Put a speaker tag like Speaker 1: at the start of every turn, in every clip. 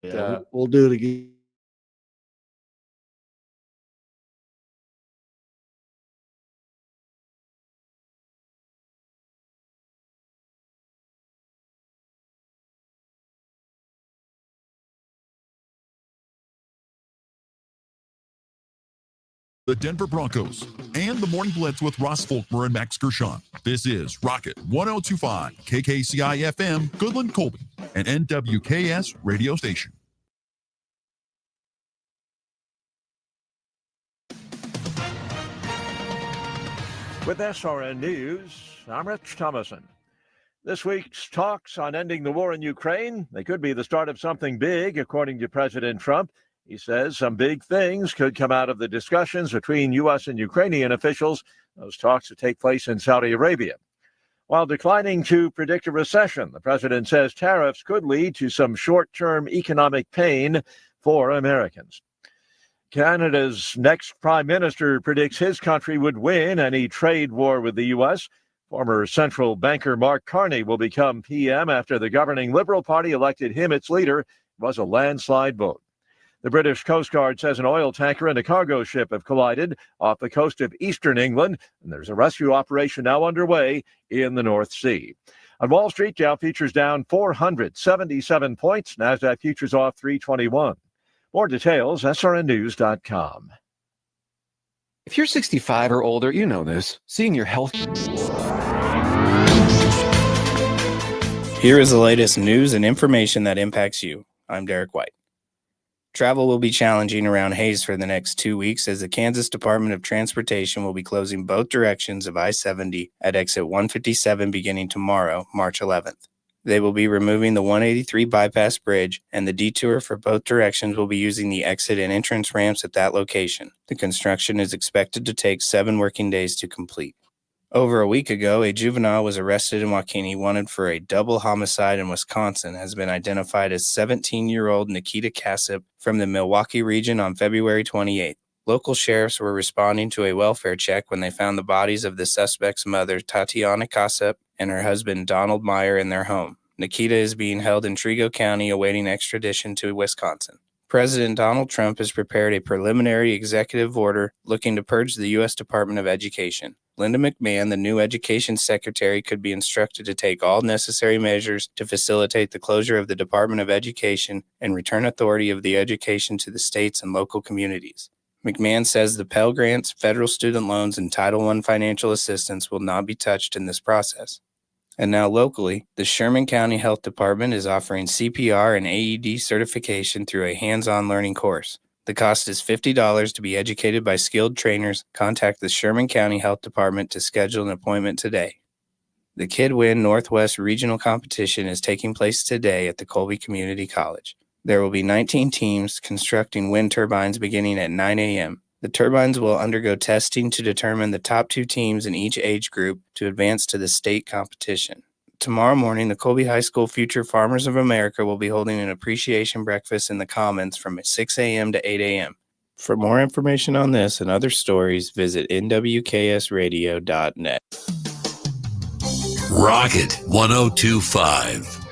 Speaker 1: Yeah, we'll do it again.
Speaker 2: The Denver Broncos, and the Morning Blitz with Ross Volkmer and Max Gershon. This is Rocket 1025 KKCI FM, Goodland, Colby, an NWKS radio station.
Speaker 3: With SRN News, I'm Rich Thomason. This week's talks on ending the war in Ukraine, they could be the start of something big, according to President Trump. He says some big things could come out of the discussions between U.S. and Ukrainian officials. Those talks would take place in Saudi Arabia. While declining to predict a recession, the president says tariffs could lead to some short-term economic pain for Americans. Canada's next prime minister predicts his country would win any trade war with the U.S. Former central banker Mark Carney will become PM after the governing Liberal Party elected him its leader. It was a landslide vote. The British Coast Guard says an oil tanker and a cargo ship have collided off the coast of eastern England, and there's a rescue operation now underway in the North Sea. On Wall Street, Dow futures down 477 points. NASDAQ futures off 321. More details, srnnews.com.
Speaker 4: If you're 65 or older, you know this. Seeing your health.
Speaker 5: Here is the latest news and information that impacts you. I'm Derek White. Travel will be challenging around Hays for the next 2 weeks as the Kansas Department of Transportation will be closing both directions of I-70 at exit 157 beginning tomorrow, March 11th. They will be removing the 183 bypass bridge, and the detour for both directions will be using the exit and entrance ramps at that location. The construction is expected to take 7 working days to complete. Over a week ago, a juvenile was arrested in Waukene wanted for a double homicide in Wisconsin has been identified as 17-year-old Nikita Kassip from the Milwaukee region on February 28th. Local sheriffs were responding to a welfare check when they found the bodies of the suspect's mother, Tatiana Kassip, and her husband, Donald Meyer, in their home. Nikita is being held in Trego County awaiting extradition to Wisconsin. President Donald Trump has prepared a preliminary executive order looking to purge the U.S. Department of Education. Linda McMahon, the new education secretary, could be instructed to take all necessary measures to facilitate the closure of the Department of Education and return authority of the education to the states and local communities. McMahon says the Pell Grants, federal student loans, and Title I financial assistance will not be touched in this process. And now locally, the Sherman County Health Department is offering CPR and AED certification through a hands-on learning course. The cost is $50 to be educated by skilled trainers. Contact the Sherman County Health Department to schedule an appointment today. The KidWin Northwest Regional Competition is taking place today at the Colby Community College. There will be 19 teams constructing wind turbines beginning at 9 a.m. The turbines will undergo testing to determine the top 2 teams in each age group to advance to the state competition. Tomorrow morning, the Colby High School Future Farmers of America will be holding an appreciation breakfast in the Commons from 6 a.m. to 8 a.m. For more information on this and other stories, visit nwksradio.net.
Speaker 6: Rocket 1025.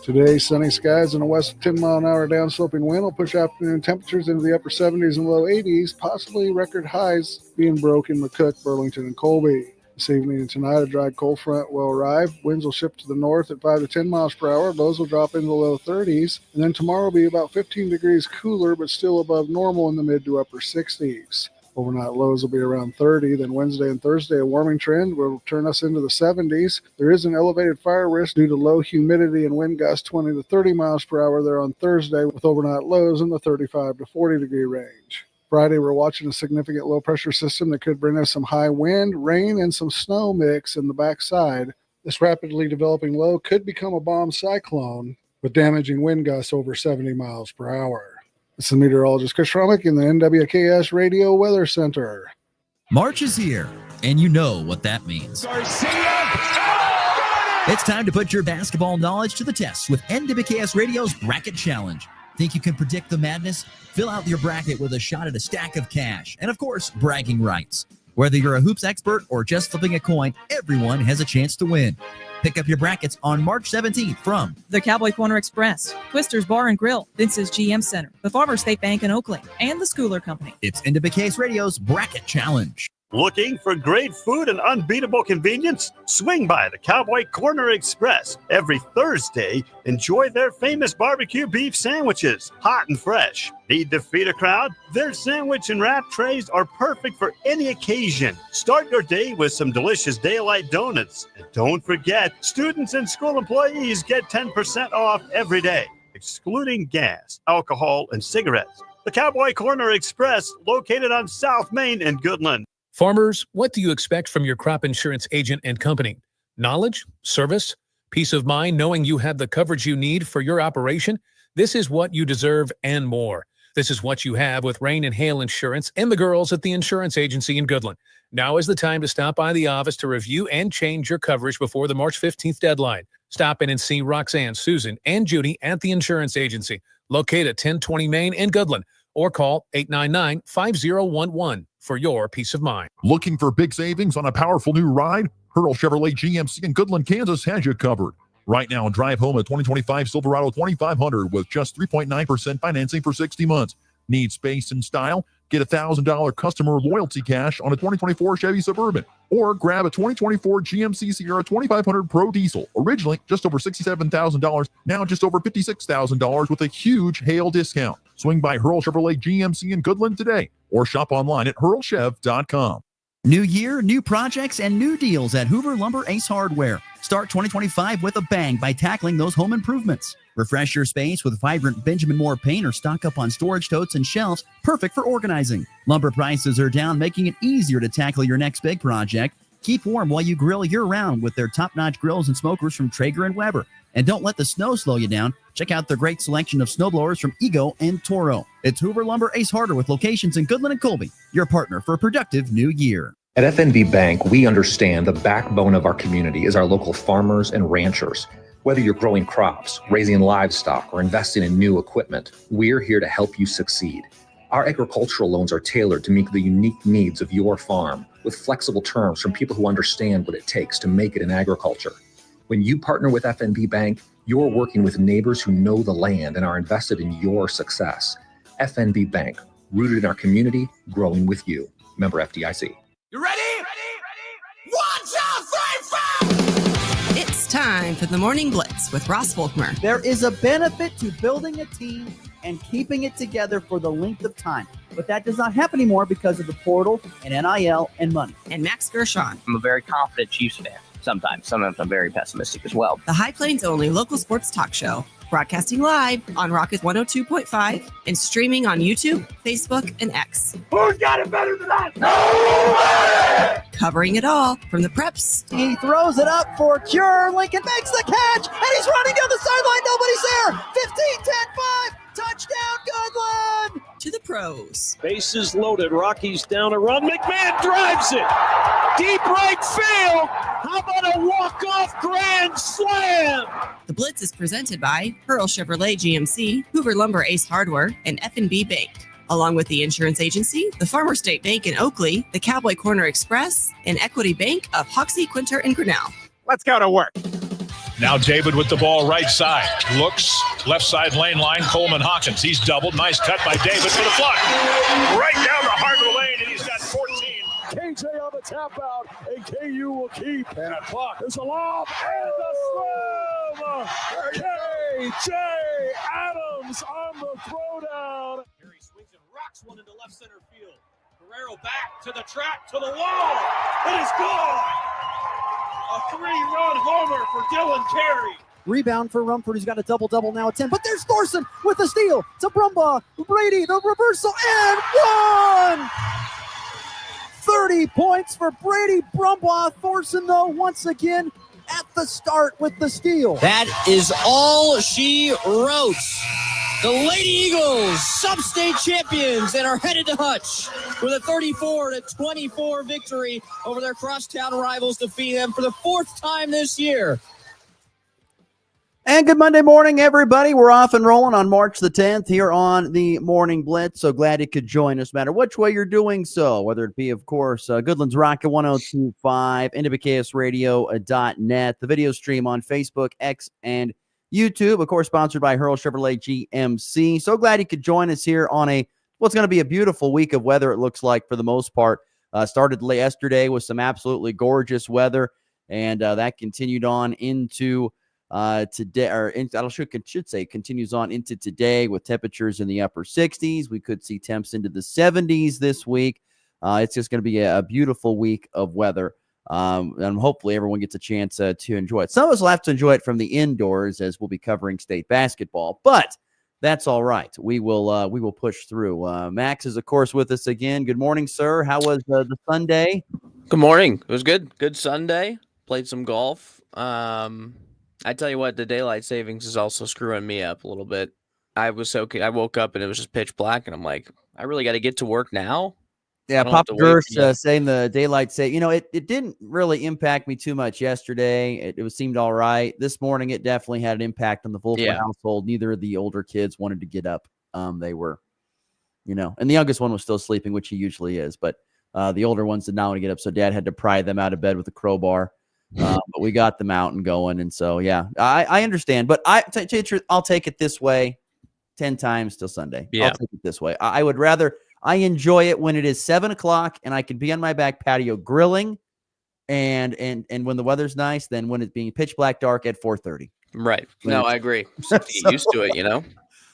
Speaker 1: Today, sunny skies and a west 10-mile-an-hour downsloping wind will push afternoon temperatures into the upper 70s and low 80s, possibly record highs being broken in McCook, Burlington, and Colby. This evening and tonight, a dry cold front will arrive. Winds will shift to the north at 5 to 10 miles per hour. Lows will drop into the low 30s. And then tomorrow will be about 15 degrees cooler, but still above normal in the mid to upper 60s. Overnight lows will be around 30. Then Wednesday and Thursday, a warming trend will turn us into the 70s. There is an elevated fire risk due to low humidity and wind gusts 20 to 30 miles per hour there on Thursday, with overnight lows in the 35 to 40 degree range. Friday, we're watching a significant low-pressure system that could bring us some high wind, rain, and some snow mix in the backside. This rapidly developing low could become a bomb cyclone with damaging wind gusts over 70 miles per hour. This is meteorologist Chris Schromick in the NWKS Radio Weather Center.
Speaker 7: March is here, and you know what that means.
Speaker 8: Garcia!
Speaker 7: It's time to put your basketball knowledge to the test with NWKS Radio's Bracket Challenge. Think you can predict the madness? Fill out your bracket with a shot at a stack of cash and, of course, bragging rights. Whether you're a hoops expert or just flipping a coin, everyone has a chance to win. Pick up your brackets on March 17th from
Speaker 8: the Cowboy Corner Express, Twister's Bar and Grill, Vince's GM Center, the Farmers State Bank in Oakley, and the Schooler Company.
Speaker 7: It's NWKS Radio's Bracket Challenge.
Speaker 9: Looking for great food and unbeatable convenience? Swing by the Cowboy Corner Express. Every Thursday, enjoy their famous barbecue beef sandwiches, hot and fresh. Need to feed a crowd? Their sandwich and wrap trays are perfect for any occasion. Start your day with some delicious daylight donuts. And don't forget, students and school employees get 10% off every day, excluding gas, alcohol, and cigarettes. The Cowboy Corner Express, located on South Main in Goodland.
Speaker 10: Farmers, what do you expect from your crop insurance agent and company? Knowledge? Service? Peace of mind knowing you have the coverage you need for your operation? This is what you deserve and more. This is what you have with Rain and Hail Insurance and the girls at the insurance agency in Goodland. Now is the time to stop by the office to review and change your coverage before the March 15th deadline. Stop in and see Roxanne, Susan, and Judy at the insurance agency, located at 1020 Main in Goodland, or call 899-5011 for your peace of mind.
Speaker 2: Looking for big savings on a powerful new ride? Hurl Chevrolet GMC in Goodland, Kansas has you covered. Right now, drive home a 2025 Silverado 2500 with just 3.9% financing for 60 months. Need space and style? Get $1,000 customer loyalty cash on a 2024 Chevy Suburban. Or grab a 2024 GMC Sierra 2500 Pro Diesel. Originally just over $67,000, now just over $56,000 with a huge hail discount. Swing by Hurl Chevrolet GMC in Goodland today or shop online at hurlchev.com.
Speaker 7: New year, new projects, and new deals at Hoover Lumber Ace Hardware. Start 2025 with a bang by tackling those home improvements. Refresh your space with vibrant Benjamin Moore paint or stock up on storage totes and shelves, perfect for organizing. Lumber prices are down, making it easier to tackle your next big project. Keep warm while you grill year-round with their top-notch grills and smokers from Traeger and Weber. And don't let the snow slow you down. Check out their great selection of snowblowers from Ego and Toro. It's Hoover Lumber Ace Hardware with locations in Goodland and Colby, your partner for a productive new year.
Speaker 11: At FNB Bank, we understand the backbone of our community is our local farmers and ranchers. Whether you're growing crops, raising livestock, or investing in new equipment, we're here to help you succeed. Our agricultural loans are tailored to meet the unique needs of your farm, with flexible terms from people who understand what it takes to make it in agriculture. When you partner with FNB Bank, you're working with neighbors who know the land and are invested in your success. FNB Bank, rooted in our community, growing with you. Member FDIC.
Speaker 12: You ready? Ready? 1, 2, 3, 4! It's time for the Morning Blitz with Ross Volkmer.
Speaker 13: There is a benefit to building a team and keeping it together for the length of time. But that does not happen anymore because of the portal and NIL and money.
Speaker 12: And Max Gershon.
Speaker 14: I'm a very confident Chiefs fan. Sometimes I'm very pessimistic as well.
Speaker 12: The High Plains only local sports talk show. Broadcasting live on Rocket 102.5 and streaming on YouTube, Facebook, and X.
Speaker 9: Who's got it better than that? Nobody!
Speaker 12: Covering it all from the preps.
Speaker 13: He throws it up for Cure. Lincoln makes the catch, and he's running down the sideline. Nobody's there. 15, 10, 5. Touchdown, Goodland!
Speaker 12: To the pros.
Speaker 15: Bases loaded. Rockies down a run. McMahon drives it. Deep right field. How about a walk-off grand slam?
Speaker 12: The Blitz is presented by Hurl Chevrolet GMC, Hoover Lumber Ace Hardware, and F&B Bank, along with the insurance agency, the Farmers State Bank in Oakley, the Cowboy Corner Express, and Equity Bank of Hoxie, Quinter, and Grinnell.
Speaker 16: Let's go to work. Now David with the ball right side. Looks left side lane line. Coleman Hawkins. He's doubled. Nice cut by David for the flush. Right down the heart of the lane, and he's got 14.
Speaker 17: KJ on the tap out, and KU will keep. And a clock. There's a lob and a slam. KJ Adams on the throwdown.
Speaker 18: Harry swings and rocks one into left center field. Guerrero back to the track, to the wall. It is gone. A 3-run homer for Dylan Carey.
Speaker 13: Rebound for Rumford, who's got a double-double now at 10. But there's Thorson with the steal. To Brumbaugh. Brady, the reversal, and one! 30 points for Brady Brumbaugh. Thorson, though, once again at the start with the steal.
Speaker 19: That is all she wrote. The Lady Eagles, sub-state champions, and are headed to Hutch with a 34-24 victory over their crosstown rivals, defeating them for the fourth time this year.
Speaker 7: And good Monday morning, everybody. We're off and rolling on March the 10th here on the Morning Blitz. So glad you could join us, no matter which way you're doing so, whether it be, of course, Goodland's Rocket 102.5, IndyBKSradio.net, the video stream on Facebook, X, and YouTube, of course, sponsored by Hurl Chevrolet GMC. So glad you could join us here on what's going to be a beautiful week of weather, it looks like, for the most part. Started yesterday with some absolutely gorgeous weather, and that continued on into today, or I should say continues on into today with temperatures in the upper 60s. We could see temps into the 70s this week. It's just going to be a beautiful week of weather. And hopefully everyone gets a chance to enjoy it. Some of us will have to enjoy it from the indoors, as we'll be covering state basketball, but that's all right. We will push through. Max is, of course, with us again. Good morning, sir. How was the Sunday?
Speaker 20: Good morning. It was good. Good Sunday. Played some golf. I tell you what, the daylight savings is also screwing me up a little bit. I woke up and it was just pitch black, and I'm like, I really got to get to work now.
Speaker 7: Yeah, Papa Gersh saying the daylight it didn't really impact me too much yesterday. It seemed all right. This morning, it definitely had an impact on the Volkmer household. Neither of the older kids wanted to get up. They were, and the youngest one was still sleeping, which he usually is. But the older ones did not want to get up, so Dad had to pry them out of bed with a crowbar. But we got them out and going, and so I understand. But I'll take it this way 10 times till Sunday. I'll take it this way. I would rather. I enjoy it when it is 7:00 and I can be on my back patio grilling, and when the weather's nice, than when it's being pitch black dark at 4:30.
Speaker 20: Right. No, I agree. Get used to it,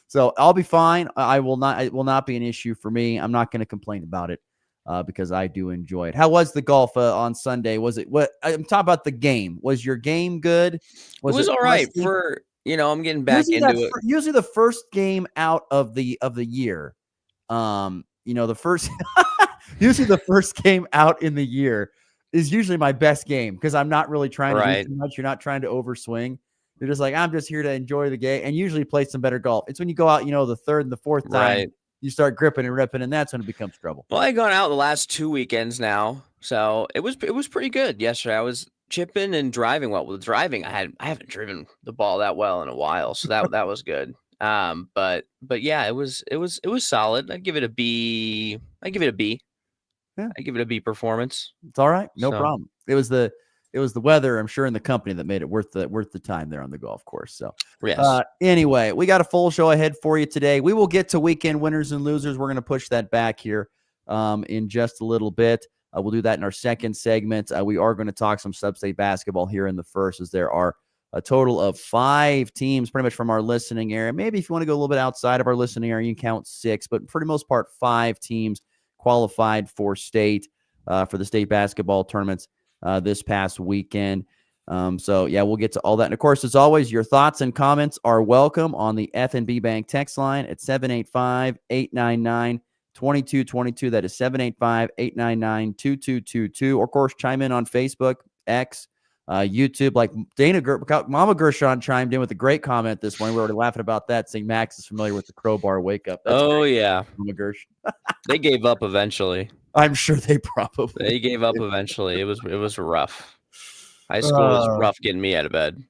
Speaker 7: So I'll be fine. It will not be an issue for me. I'm not going to complain about it. Because I do enjoy it. How was the golf on Sunday? I'm talking about the game. Was your game good?
Speaker 20: It was all right for, I'm getting back into it.
Speaker 7: Usually the first game out of the year, the first, usually the first game out in the year is usually my best game, because I'm not really trying to do too much. You're not trying to overswing. You're just like, I'm just here to enjoy the game, and usually play some better golf. It's when you go out, the third and the fourth time. You start gripping and ripping, and that's when it becomes trouble.
Speaker 20: Well, I've gone out the last 2 weekends now, so it was pretty good yesterday. I was chipping and driving well. With driving, I haven't driven the ball that well in a while, so that was good. But yeah, it was solid. I'd give it a B. Yeah. I give it a B performance.
Speaker 7: It's all right, no problem. It was the weather, I'm sure, and the company that made it worth the time there on the golf course. So,
Speaker 20: yes.
Speaker 7: Anyway, we got a full show ahead for you today. We will get to weekend winners and losers. We're going to push that back here in just a little bit. We'll do that in our second segment. We are going to talk some sub-state basketball here in the first, as there are a total of 5 teams pretty much from our listening area. Maybe if you want to go a little bit outside of our listening area, you can count 6, but for the most part, 5 teams qualified for state for the state basketball tournaments this past weekend. We'll get to all that. And of course, as always, your thoughts and comments are welcome on the F&B Bank text line at 785-899-2222. That is 785-899-2222. Or of course, chime in on Facebook, X, YouTube. Like Mama Gershon chimed in with a great comment this morning. We were already laughing about that, saying Max is familiar with the crowbar wake up. That's great.
Speaker 20: Yeah.
Speaker 7: Mama Gershon.
Speaker 20: They gave up eventually.
Speaker 7: I'm sure they probably
Speaker 20: gave up eventually. It was rough. High school was rough getting me out of bed.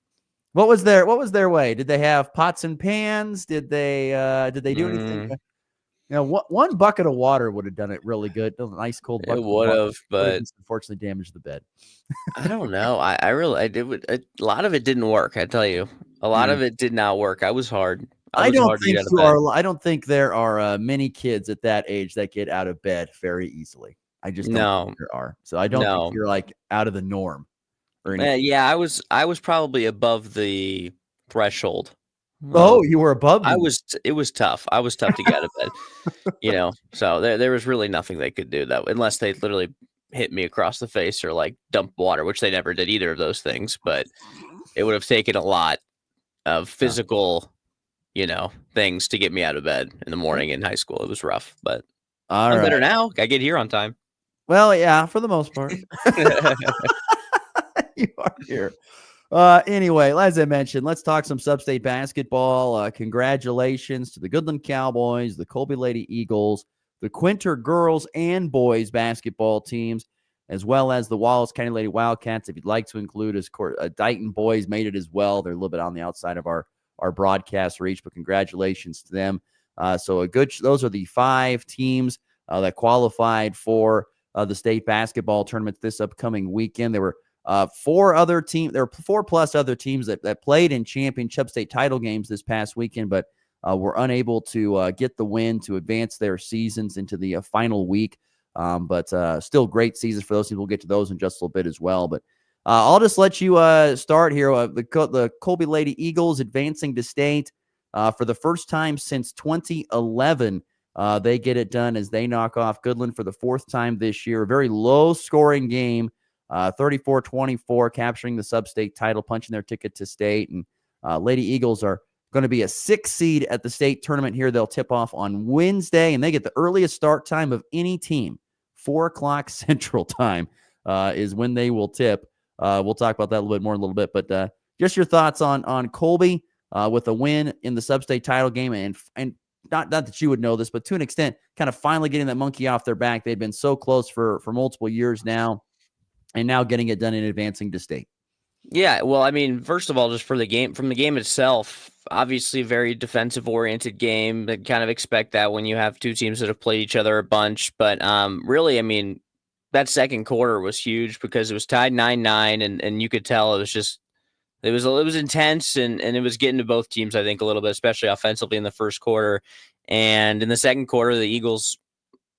Speaker 7: What was their way? Did they have pots and pans? Did they do anything? One bucket of water would have done it really good. A nice cold bucket.
Speaker 20: It would have, but
Speaker 7: unfortunately damaged the bed.
Speaker 20: I don't know. A lot of it didn't work. I tell you, a lot of it did not work. I was hard.
Speaker 7: I don't think there are many kids at that age that get out of bed very easily. I just don't think there are. So I don't think you're like out of the norm or anything.
Speaker 20: Yeah, I was probably above the threshold.
Speaker 7: Oh, you were above?
Speaker 20: It was tough. I was tough to get out of bed. So there was really nothing they could do unless they literally hit me across the face or like dump water, which they never did either of those things. But it would have taken a lot of physical things to get me out of bed in the morning in high school. It was rough, but I'm better now. I get here on time.
Speaker 7: Well, yeah, for the most part. You are here. Anyway, as I mentioned, let's talk some sub-state basketball. Congratulations to the Goodland Cowboys, the Colby Lady Eagles, the Quinter girls and boys basketball teams.
Speaker 21: as well as the Wallace County Lady Wildcats. If you'd like to include, as Dighton boys made it as well. They're a little bit on the outside of our broadcast reach, but congratulations to them. Those are the 5 teams that qualified for the state basketball tournament this upcoming weekend. There were 4 other teams. There were 4+ other teams that played in championship state title games this past weekend, but were unable to get the win to advance their seasons into the final week. But still great seasons for those teams. We'll get to those in just a little bit as well. But I'll just let you start here. The Colby Lady Eagles advancing to state for the first time since 2011. They get it done as they knock off Goodland for the 4th time this year. A very low-scoring game, 34-24, capturing the sub-state title, punching their ticket to state. And Lady Eagles are going to be a 6th seed at the state tournament here. They'll tip off on Wednesday, and they get the earliest start time of any team. 4 o'clock Central Time is when they will tip. We'll talk about that a little bit more in a little bit. But just your thoughts on Colby with a win in the sub-state title game, and not that you would know this, but to an extent, kind of finally getting that monkey off their back. They've been so close for multiple years now, and now getting it done and advancing to state.
Speaker 20: Yeah, well, I mean, first of all, just from the game itself, obviously a very defensive-oriented game. I kind of expect that when you have 2 teams that have played each other a bunch. But really, I mean, that second quarter was huge because it was tied 9-9, and you could tell it was intense, and it was getting to both teams, I think, a little bit, especially offensively in the first quarter. And in the second quarter, the Eagles,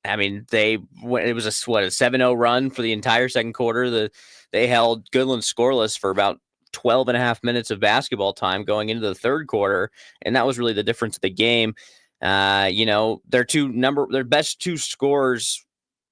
Speaker 20: I mean, it was a 7-0 run for the entire second quarter. They held Goodland scoreless for about 12 and a half minutes of basketball time going into the third quarter, and that was really the difference of the game. Their best 2 scorers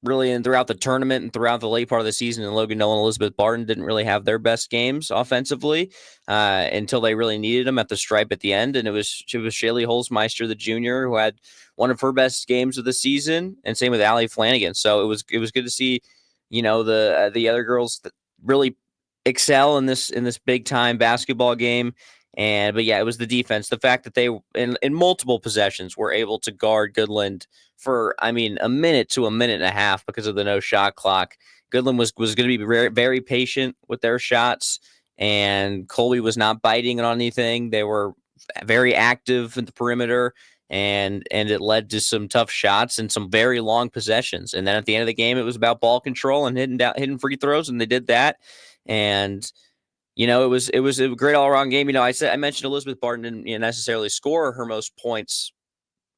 Speaker 20: really and throughout the tournament and throughout the late part of the season, and Logan Nolan and Elizabeth Barton didn't really have their best games offensively until they really needed them at the stripe at the end. And it was Shaylee Holzmeister, the junior, who had one of her best games of the season, and same with Allie Flanagan. So it was good to see, the other girls that really excel in this big time basketball game. But yeah, it was the defense, the fact that they in multiple possessions were able to guard Goodland for, I mean, a minute to a minute and a half because of the no shot clock. Goodland was going to be very, very patient with their shots, and Colby was not biting on anything. They were very active in the perimeter, and it led to some tough shots and some very long possessions. And then at the end of the game, it was about ball control and hitting free throws, and they did that. And it was a great all-around game. I mentioned Elizabeth Barton didn't necessarily score her most points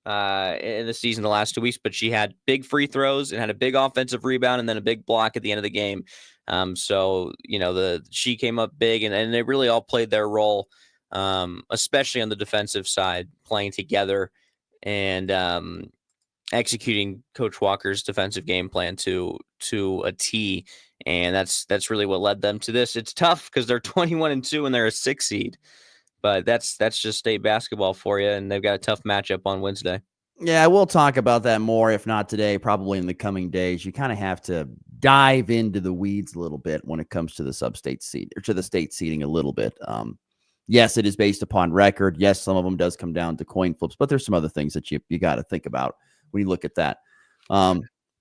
Speaker 20: in the season the last 2 weeks, but she had big free throws and had a big offensive rebound and then a big block at the end of the game. She came up big, and they really all played their role, especially on the defensive side, playing together and executing Coach Walker's defensive game plan to a T. And that's really what led them to this. It's tough because they're 21-2 and they're a 6 seed, but that's just state basketball for you. And they've got a tough matchup on Wednesday.
Speaker 21: Yeah, we'll talk about that more, if not today, probably in the coming days. You kind of have to dive into the weeds a little bit when it comes to the sub-state seed or to the state seeding a little bit. Yes, it is based upon record. Yes, some of them does come down to coin flips, but there's some other things that you got to think about when you look at that.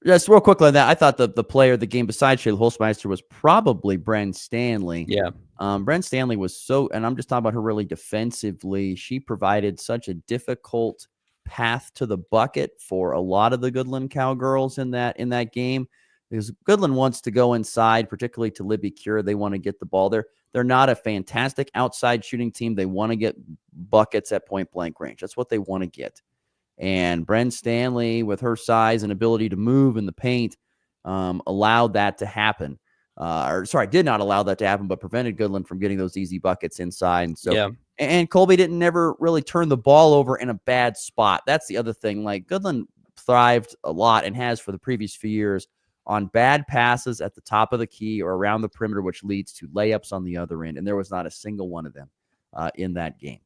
Speaker 21: Just real quickly on that, I thought the player of the game besides Shayla Holzmeister was probably Bren Stanley.
Speaker 20: Yeah.
Speaker 21: Bren Stanley was and I'm just talking about her really defensively. She provided such a difficult path to the bucket for a lot of the Goodland Cowgirls in that game. Because Goodland wants to go inside, particularly to Libby Cure. They want to get the ball there. They're not a fantastic outside shooting team. They want to get buckets at point blank range. That's what they want to get. And Bren Stanley, with her size and ability to move in the paint, allowed that to happen. Did not allow that to happen, but prevented Goodland from getting those easy buckets inside. And so, yeah. And Colby didn't never really turn the ball over in a bad spot. That's the other thing. Like, Goodland thrived a lot and has for the previous few years on bad passes at the top of the key or around the perimeter, which leads to layups on the other end. And there was not a single one of them in that game.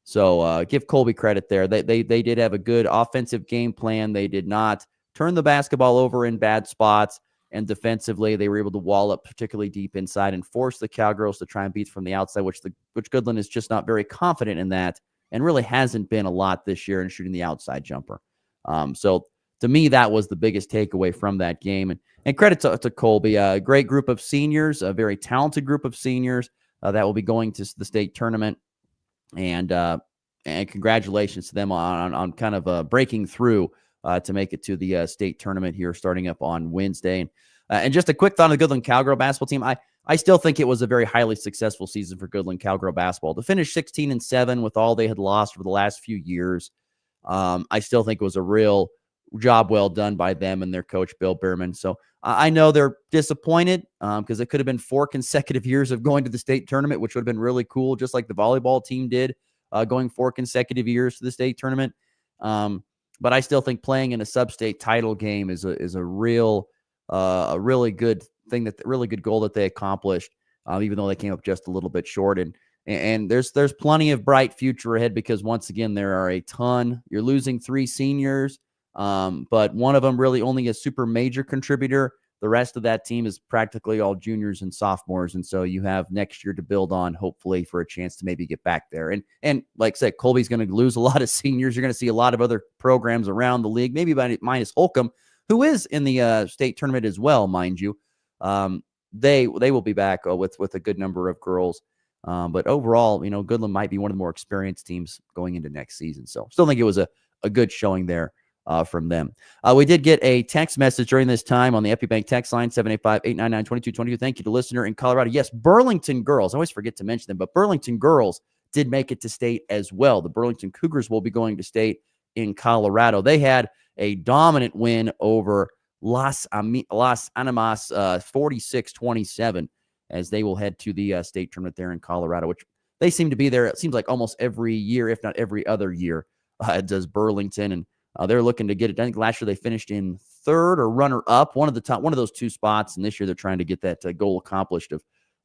Speaker 21: So give Colby credit there. They did have a good offensive game plan. They did not turn the basketball over in bad spots. And defensively, they were able to wall up particularly deep inside and force the Cowgirls to try and beat from the outside, which Goodland is just not very confident in that and really hasn't been a lot this year in shooting the outside jumper. So to me, that was the biggest takeaway from that game. And credit to Colby, a great group of seniors, a very talented group of seniors that will be going to the state tournament. And congratulations to them on kind of breaking through to make it to the state tournament here starting up on Wednesday. And just a quick thought on the Goodland Cowgirl basketball team. I still think it was a very highly successful season for Goodland Cowgirl basketball. To finish 16-7 with all they had lost over the last few years, I still think it was a real job well done by them and their coach, Bill Behrman. So I know they're disappointed because it could have been 4 consecutive years of going to the state tournament, which would have been really cool, just like the volleyball team did, going 4 consecutive years to the state tournament. But I still think playing in a sub-state title game is a really good thing, really good goal that they accomplished, even though they came up just a little bit short. And there's plenty of bright future ahead because once again, there are a ton. You're losing 3 seniors, but one of them really only a super major contributor. The rest of that team is practically all juniors and sophomores. And so you have next year to build on, hopefully, for a chance to maybe get back there. And like I said, Colby's going to lose a lot of seniors. You're going to see a lot of other programs around the league, maybe minus Holcomb, who is in the state tournament as well, mind you. They will be back with a good number of girls. But overall, Goodland might be one of the more experienced teams going into next season. So still think it was a good showing there from them. We did get a text message during this time on the EpiBank text line, 785-899-2222. Thank you to listener in Colorado. Yes, Burlington girls. I always forget to mention them, but Burlington girls did make it to state as well. The Burlington Cougars will be going to state in Colorado. They had a dominant win over Las Animas 46-27 as they will head to the state tournament there in Colorado, which they seem to be there. It seems like almost every year, if not every other year, does Burlington. And they're looking to get it. I think last year they finished in 3rd or runner-up, one of those 2 spots. And this year they're trying to get that goal accomplished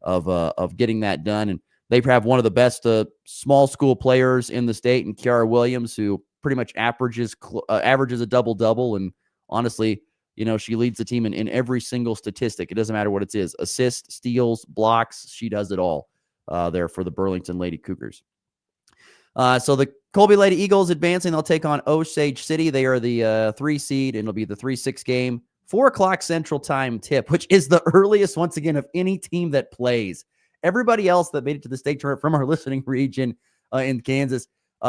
Speaker 21: of getting that done. And they have one of the best small school players in the state, and Kiara Williams, who pretty much averages a double-double. And honestly, she leads the team in every single statistic. It doesn't matter what it is. Assists, steals, blocks. She does it all there for the Burlington Lady Cougars. So the Colby Lady Eagles advancing. They'll take on Osage City. They are the 3 seed, and it'll be the 3-6 game. 4 o'clock Central Time tip, which is the earliest, once again, of any team that plays. Everybody else that made it to the state tournament from our listening region in Kansas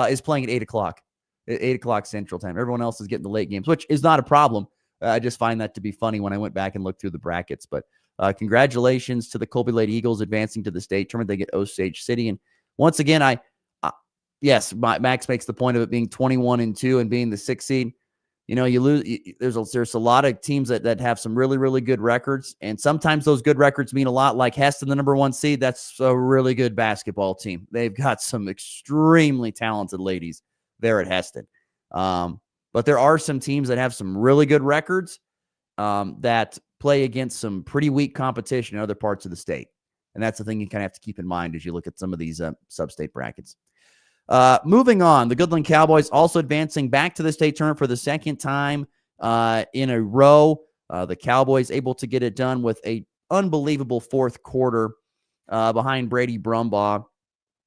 Speaker 21: is playing at 8 o'clock. At 8 o'clock Central Time. Everyone else is getting the late games, which is not a problem. I just find that to be funny when I went back and looked through the brackets. But congratulations to the Colby Lady Eagles advancing to the state tournament. They get Osage City. And once again, yes, Max makes the point of it being 21-2 and being the 6th seed. You lose. There's a lot of teams that have some really, really good records. And sometimes those good records mean a lot, like Heston, the number 1 seed. That's a really good basketball team. They've got some extremely talented ladies there at Heston. But there are some teams that have some really good records that play against some pretty weak competition in other parts of the state. And that's the thing you kind of have to keep in mind as you look at some of these sub-state brackets. Moving on, the Goodland Cowboys also advancing back to the state tournament for the 2nd time in a row. The Cowboys able to get it done with a unbelievable 4th quarter behind Brady Brumbaugh.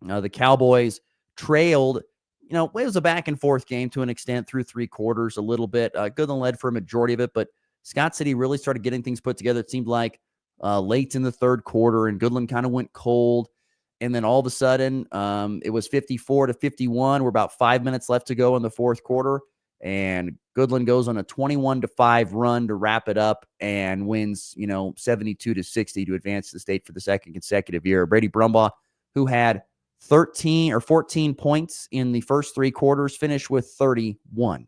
Speaker 21: The Cowboys trailed. It was a back and forth game to an extent through 3 quarters a little bit. Goodland led for a majority of it, but Scott City really started getting things put together. It seemed like late in the 3rd quarter, and Goodland kind of went cold. And then all of a sudden, it was 54-51. We're about 5 minutes left to go in the 4th quarter. And Goodland goes on a 21-5 run to wrap it up and wins, 72-60 to advance to the state for the 2nd consecutive year. Brady Brumbaugh, who had 13 or 14 points in the first 3 quarters, finished with 31.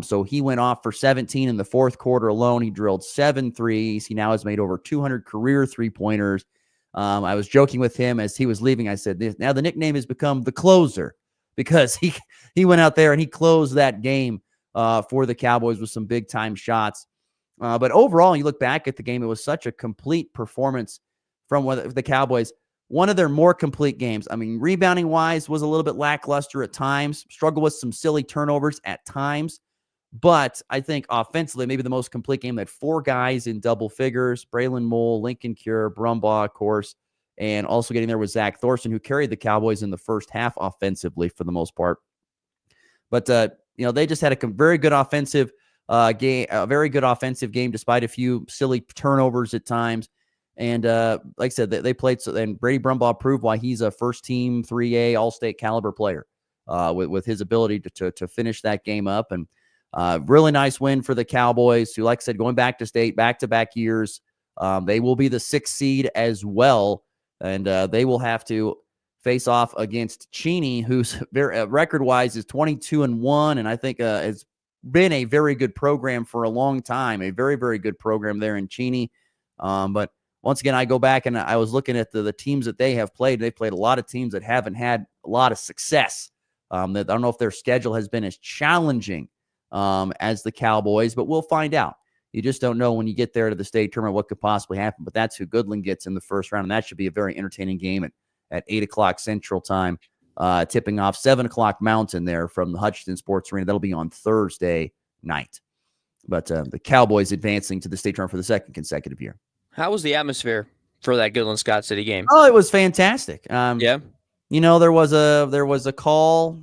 Speaker 21: So he went off for 17 in the 4th quarter alone. He drilled 7 threes. He now has made over 200 career 3-pointers. I was joking with him as he was leaving. I said, now the nickname has become the closer because he went out there and he closed that game for the Cowboys with some big time shots. But overall, you look back at the game, it was such a complete performance from the Cowboys. One of their more complete games. I mean, rebounding wise was a little bit lackluster at times, struggled with some silly turnovers at times. But I think offensively, maybe the most complete game. They had 4 guys in double figures: Braylon Mole, Lincoln Cure, Brumbaugh, of course, and also getting there was Zach Thorson, who carried the Cowboys in the first half offensively for the most part. But, they just had a very good offensive game, a very good offensive game despite a few silly turnovers at times. And like I said, they played. And Brady Brumbaugh proved why he's a first-team 3A All-State caliber player with his ability to finish that game up. And really nice win for the Cowboys, who, like I said, going back to state back-to-back years. They will be the 6th seed as well, and they will have to face off against Cheney, who's record-wise is 22-1, and I think has been a very good program for a long time, a very, very good program there in Cheney. But once again, I go back and I was looking at the teams that they have played. They've played a lot of teams that haven't had a lot of success. I don't know if their schedule has been as challenging as the Cowboys, but we'll find out. You just don't know when you get there to the state tournament what could possibly happen. But that's who Goodland gets in the first round, and that should be a very entertaining game at 8 o'clock Central Time, tipping off 7 o'clock Mountain there from the Hutchinson Sports Arena. That'll be on Thursday night. But the Cowboys advancing to the state tournament for the second consecutive year.
Speaker 20: How was the atmosphere for that Goodland Scott City game?
Speaker 21: Oh, it was fantastic.
Speaker 20: Yeah.
Speaker 21: There was a call.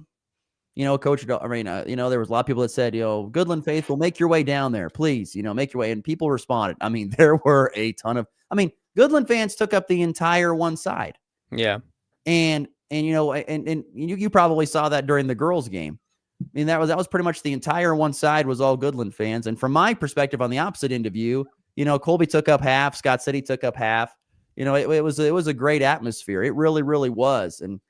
Speaker 21: Coach, there was a lot of people that said, Goodland faithful, make your way down there, please, make your way. And people responded. There were a ton of, Goodland fans took up the entire one side.
Speaker 20: Yeah.
Speaker 21: And you probably saw that during the girls game. That was pretty much the entire one side was all Goodland fans. And from my perspective on the opposite end of you, Colby took up half, Scott City took up half. It was a great atmosphere. It really, really was. And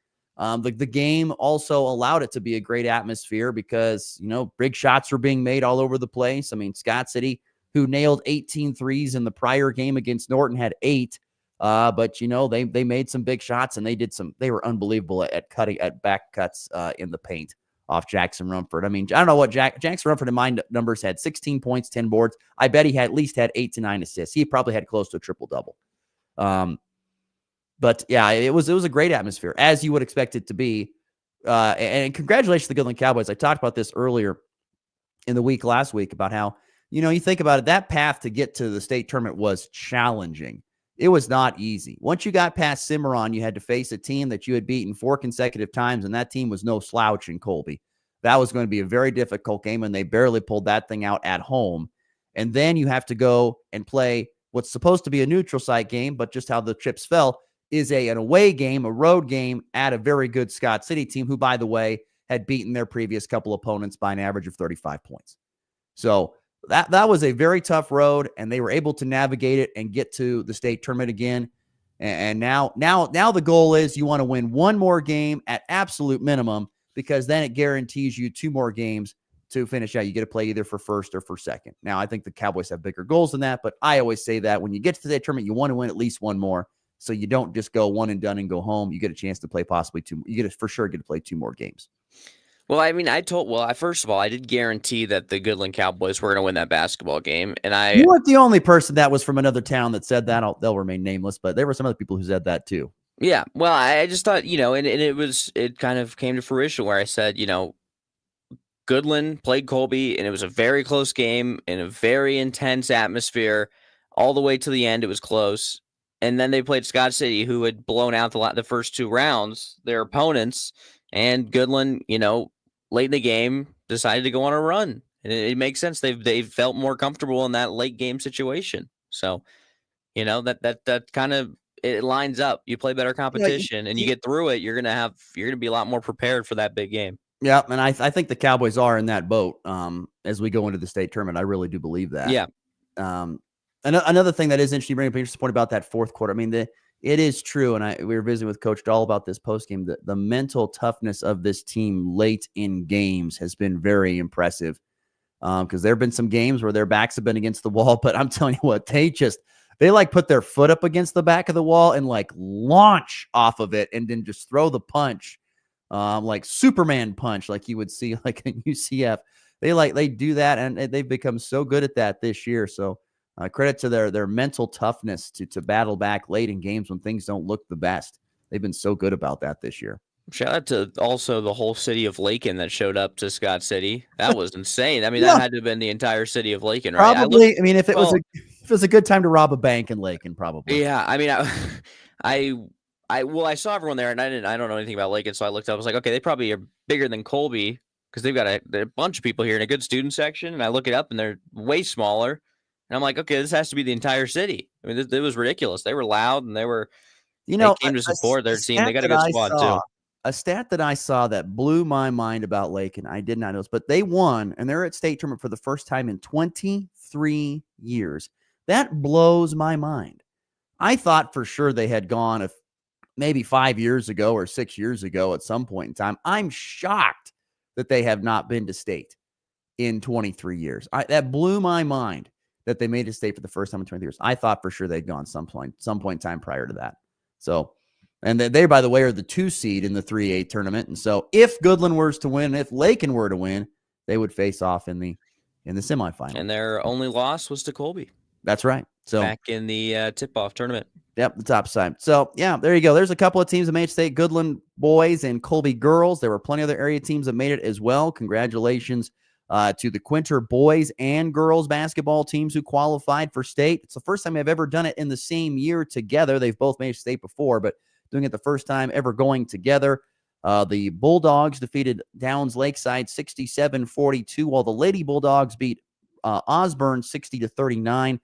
Speaker 21: the game also allowed it to be a great atmosphere because, big shots were being made all over the place. Scott City, who nailed 18 threes in the prior game against Norton, had 8. But they made some big shots and they were unbelievable at back cuts in the paint off Jackson Rumford. I don't know what Jackson Rumford in my numbers had 16 points, 10 boards. I bet he at least had 8 to 9 assists. He probably had close to a triple-double. But yeah, it was a great atmosphere, as you would expect it to be. And congratulations to the Goodland Cowboys. I talked about this earlier in the week last week about how, you think about it, that path to get to the state tournament was challenging. It was not easy. Once you got past Cimarron, you had to face a team that you had beaten 4 consecutive times, and that team was no slouch in Colby. That was going to be a very difficult game, and they barely pulled that thing out at home. And then you have to go and play what's supposed to be a neutral site game, but just how the chips fell, is an away game, a road game at a very good Scott City team, who, by the way, had beaten their previous couple opponents by an average of 35 points. So that was a very tough road, and they were able to navigate it and get to the state tournament again. And now the goal is you want to win one more game at absolute minimum, because then it guarantees you 2 more games to finish out. You get to play either for first or for second. Now, I think the Cowboys have bigger goals than that, but I always say that when you get to the state tournament, you want to win at least one more, so you don't just go one and done and go home. You get a chance to play possibly 2. You for sure get to play 2 more games.
Speaker 20: Well, first of all, I did guarantee that the Goodland Cowboys were going to win that basketball game. And
Speaker 21: You weren't the only person that was from another town that said that. They'll remain nameless, but there were some other people who said that too.
Speaker 20: Yeah. Well, I just thought, and it kind of came to fruition where I said, Goodland played Colby, and it was a very close game in a very intense atmosphere all the way to the end. It was close. And then they played Scott City, who had blown out the first 2 rounds, their opponents, and Goodland, late in the game, decided to go on a run. And it makes sense. They felt more comfortable in that late game situation. So, that kind of, it lines up. You play better competition and you get through it. You're going to be a lot more prepared for that big game.
Speaker 21: Yeah. And I think the Cowboys are in that boat as we go into the state tournament. I really do believe that.
Speaker 20: Yeah.
Speaker 21: Another thing that is interesting, bringing up an interesting point about that fourth quarter. It is true, and we were visiting with Coach Dahl about this postgame. The mental toughness of this team late in games has been very impressive, because there have been some games where their backs have been against the wall, but I'm telling you what, they put their foot up against the back of the wall and launch off of it and then just throw the punch, like Superman punch, like you would see like in UCF. They do that, and they've become so good at that this year. So credit to their mental toughness to battle back late in games when things don't look the best. They've been so good about that this year.
Speaker 20: Shout out to also the whole city of Lakin that showed up to Scott City. That was insane. That had to have been the entire city of Lakin, right?
Speaker 21: Probably. If it was a good time to rob a bank in Lakin, probably.
Speaker 20: Yeah. I saw everyone there, and I don't know anything about Lakin, so I looked up. I was like, okay, they probably are bigger than Colby. because they've got a bunch of people here in a good student section, and I look it up, and they're way smaller. And I'm like, okay, this has to be the entire city. I mean, it was ridiculous. They were loud, and they came to support their team. They got a good squad, too.
Speaker 21: A stat that I saw that blew my mind about Lake, and I did not know this, but they won, and they're at state tournament for the first time in 23 years. That blows my mind. I thought for sure they had gone maybe 5 years ago or 6 years ago at some point in time. I'm shocked that they have not been to state in 23 years. That blew my mind that they made it to state for the first time in 23 years. I thought for sure they'd gone some point in time prior to that. So, and they, by the way, are the 2 seed in the 3A tournament. And so if Goodland were to win, if Lakin were to win, they would face off in the semifinal.
Speaker 20: And their only loss was to Colby.
Speaker 21: That's right. So
Speaker 20: back in the tip-off tournament.
Speaker 21: Yep, the top side. So, yeah, there you go. There's a couple of teams that made it state, Goodland boys and Colby girls. There were plenty of other area teams that made it as well. Congratulations to the Quinter boys and girls basketball teams who qualified for state. It's the first time they've ever done it in the same year together. They've both made state before, but doing it the first time ever going together. The Bulldogs defeated Downs Lakeside 67-42, while the Lady Bulldogs beat Osborne 60-39.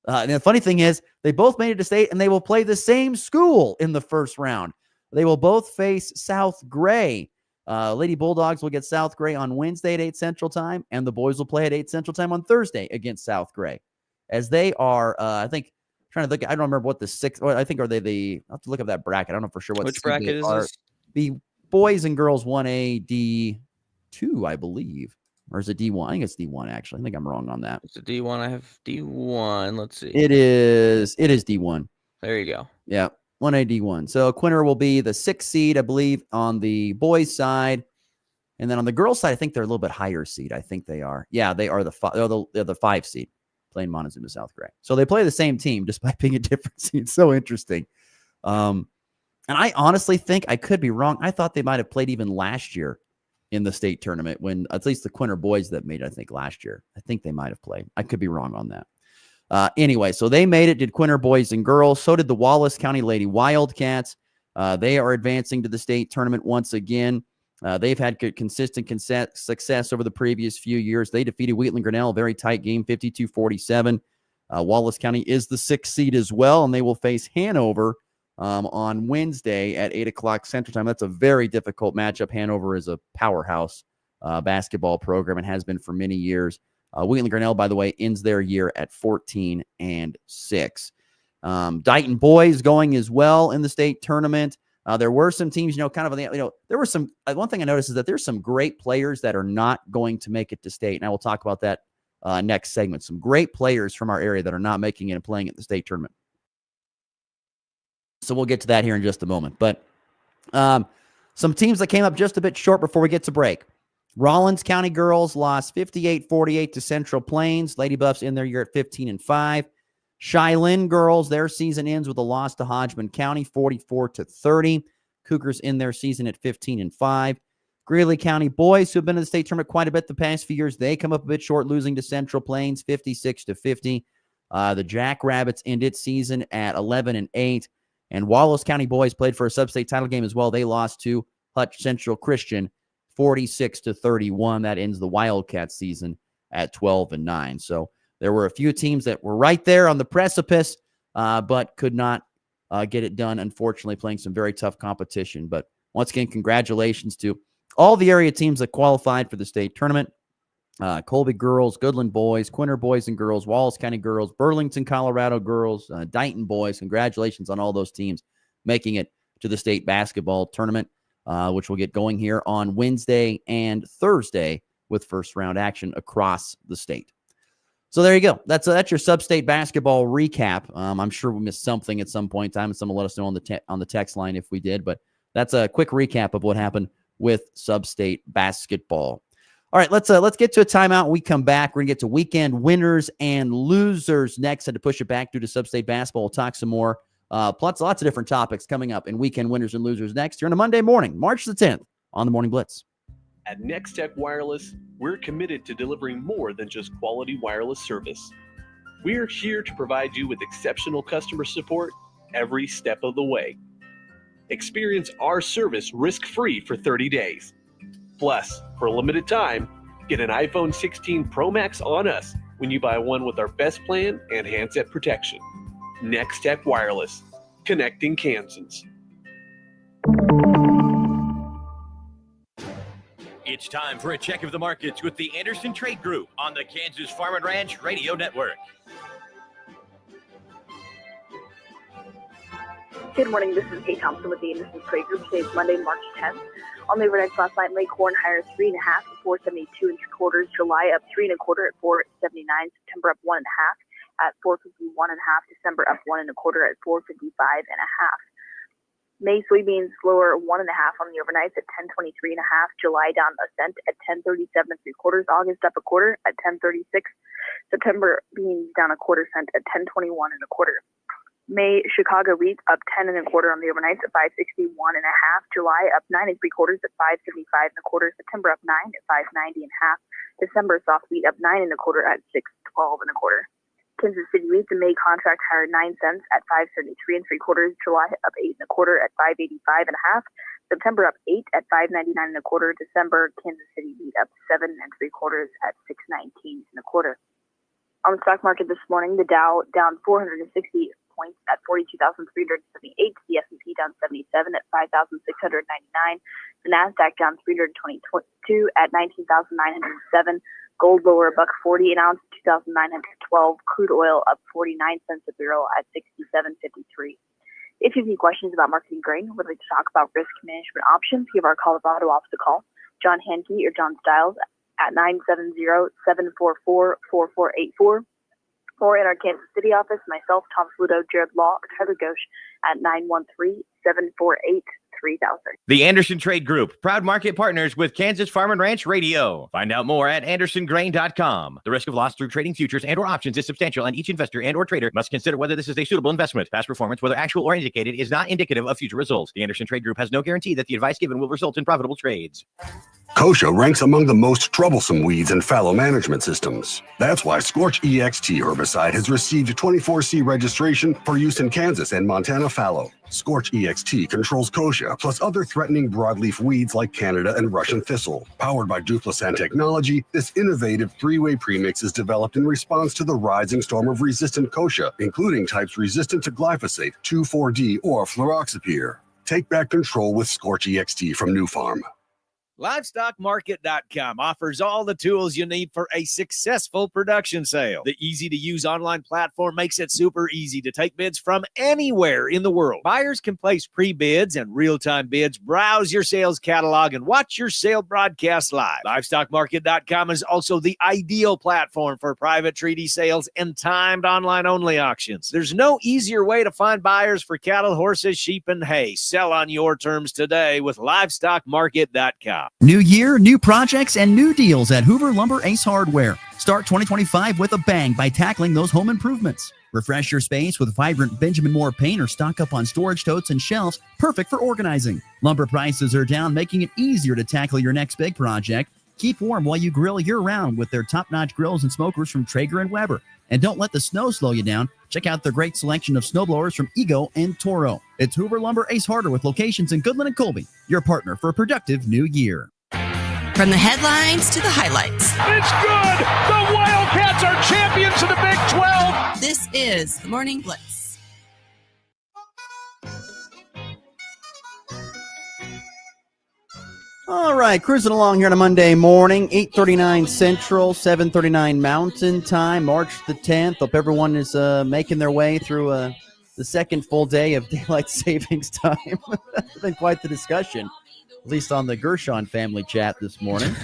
Speaker 21: And the funny thing is, they both made it to state, and they will play the same school in the first round. They will both face South Gray. Lady Bulldogs will get South Gray on Wednesday at 8 Central Time, and the boys will play at 8 Central Time on Thursday against South Gray. As they are, I think, trying to look, I don't remember what the sixth, I think, are they I'll have to look up that bracket. I don't know for sure what
Speaker 20: which bracket is this?
Speaker 21: The boys and girls 1A, D2, I believe. Or is it D1? I think it's D1, actually. I think I'm wrong on that.
Speaker 20: It's a D1. I have D1. Let's see.
Speaker 21: It is D1.
Speaker 20: There you go.
Speaker 21: Yeah, 1A, D1. So Quinter will be the 6th seed, I believe, on the boys' side. And then on the girls' side, I think they're a little bit higher seed. I think they are. Yeah, they are they're the 5 seed, playing Montezuma South Gray. So they play the same team, despite being a different seed. So interesting. And I honestly think, I could be wrong, I thought they might have played even last year in the state tournament, when at least the Quinter boys that made it, I think last year, I think they might have played. I could be wrong on that. Anyway, so they made it, did Quinter boys and girls. So did the Wallace County Lady Wildcats. They are advancing to the state tournament once again. They've had consistent success over the previous few years. They defeated Wheatland Grinnell, a very tight game, 52-47. Wallace County is the 6th seed as well, and they will face Hanover on Wednesday at 8 o'clock Central Time. That's a very difficult matchup. Hanover is a powerhouse basketball program and has been for many years. Wheatland Grinnell, by the way, ends their year at 14-6. Dighton boys going as well in the state tournament. There were some teams, kind of, there were some, one thing I noticed is that there's some great players that are not going to make it to state. And I will talk about that next segment. Some great players from our area that are not making it and playing at the state tournament. So we'll get to that here in just a moment. But some teams that came up just a bit short before we get to break. Rollins County girls lost 58-48 to Central Plains. Lady Buffs in their year at 15-5. Cheyenne girls, their season ends with a loss to Hodgman County, 44-30. Cougars in their season at 15-5. Greeley County boys, who have been in the state tournament quite a bit the past few years, they come up a bit short, losing to Central Plains, 56-50. The Jackrabbits end its season at 11-8. And Wallace County boys played for a sub-state title game as well. They lost to Hutch Central Christian, 46-31. That ends the Wildcats season at 12-9. So there were a few teams that were right there on the precipice, but could not get it done, unfortunately, playing some very tough competition. But once again, congratulations to all the area teams that qualified for the state tournament. Colby girls, Goodland boys, Quinter boys and girls, Wallace County girls, Burlington, Colorado girls, Dighton boys. Congratulations on all those teams making it to the state basketball tournament, which will get going here on Wednesday and Thursday with first round action across the state. So there you go. That's your sub-state basketball recap. I'm sure we missed something at some point in time, and someone let us know on the text line if we did. But that's a quick recap of what happened with sub-state basketball. All right, let's get to a timeout. When we come back, we're going to get to weekend winners and losers next. Had to push it back due to sub-state basketball. We'll talk some more. Lots of different topics coming up in weekend winners and losers next here on a Monday morning, March the 10th on the Morning Blitz.
Speaker 3: At Nextech Wireless, we're committed to delivering more than just quality wireless service. We're here to provide you with exceptional customer support every step of the way. Experience our service risk-free for 30 days. Plus, for a limited time, get an iPhone 16 Pro Max on us when you buy one with our best plan and handset protection. Next Tech Wireless, connecting Kansans.
Speaker 4: It's time for a check of the markets with the Anderson Trade Group on the Kansas Farm and Ranch Radio Network.
Speaker 22: Good morning, this is Kate Thompson with the Anderson Trade Group. Today is Monday, March 10th. On the overnight last night, May corn higher 3.5 at 472 3/4. July up 3 1/4 at 479. September up 1.5 at 451.5. December up 1 1/4 at 455.5. May soybeans lower 1.5 on the overnights at 1023.5. July down a cent at 1037 3/4. August up 1/4 at 1036. September beans down 1/4 cent at 1021 1/4. May Chicago wheat up 10 1/4 on the overnights at 561.5. July up 9 3/4 at 575 1/4. September up 9 at 590.5. December soft wheat up 9 1/4 at 612 1/4. Kansas City wheat, the May contract higher 9 cents at 573 3/4. July up 8 1/4 at 585.5. September up 8 at 599 1/4. December Kansas City wheat up 7 3/4 at 619 1/4. On the stock market this morning, the Dow down 460 points at 42,378. The S&P down 77 at 5,699. The Nasdaq down 322 at 19,907. Gold lower $1.40 an ounce, 2,912. Crude oil up 49 cents a barrel at 67.53. If you have any questions about marketing grain or would like to talk about risk management options, give our Colorado office a call. John Hankey or John Stiles at 970-744-4484. Or in our Kansas City office, myself, Tom Sludo, Jared Law, or Tyler Ghosh at 913-748-3000.
Speaker 4: The Anderson Trade Group, proud market partners with Kansas Farm and Ranch Radio. Find out more at andersongrain.com. The risk of loss through trading futures and or options is substantial, and each investor and or trader must consider whether this is a suitable investment. Past performance, whether actual or indicated, is not indicative of future results. The Anderson Trade Group has no guarantee that the advice given will result in profitable trades.
Speaker 23: Kochia ranks among the most troublesome weeds in fallow management systems. That's why Scorch EXT herbicide has received 24C registration for use in Kansas and Montana fallow. Scorch EXT controls Kochia plus other threatening broadleaf weeds like Canada and Russian thistle. Powered by Duplicent technology, this innovative three-way premix is developed in response to the rising storm of resistant Kochia, including types resistant to glyphosate, 2,4-D, or fluroxapyr. Take back control with Scorch EXT from New Farm.
Speaker 15: LivestockMarket.com offers all the tools you need for a successful production sale. The easy-to-use online platform makes it super easy to take bids from anywhere in the world. Buyers can place pre-bids and real-time bids, browse your sales catalog, and watch your sale broadcast live. LivestockMarket.com is also the ideal platform for private treaty sales and timed online-only auctions. There's no easier way to find buyers for cattle, horses, sheep, and hay. Sell on your terms today with LivestockMarket.com.
Speaker 7: New year, new projects, and new deals at Hoover Lumber Ace Hardware. Start 2025 with a bang by tackling those home improvements. Refresh your space with vibrant Benjamin Moore paint or stock up on storage totes and shelves, perfect for organizing. Lumber prices are down, making it easier to tackle your next big project. Keep warm while you grill year-round with their top-notch grills and smokers from Traeger and Weber. And don't let the snow slow you down. Check out their great selection of snowblowers from Ego and Toro. It's Hoover Lumber Ace Hardware with locations in Goodland and Colby, your partner for a productive new year.
Speaker 12: From the headlines to the highlights.
Speaker 18: It's good! The Wildcats are champions of the Big 12!
Speaker 12: This is the Morning Blitz.
Speaker 21: All right, cruising along here on a Monday morning, 8:39 Central, 7:39 Mountain Time, March the 10th. Hope everyone is making their way through the second full day of daylight savings time. It's been quite the discussion, at least on the Gershon family chat this morning.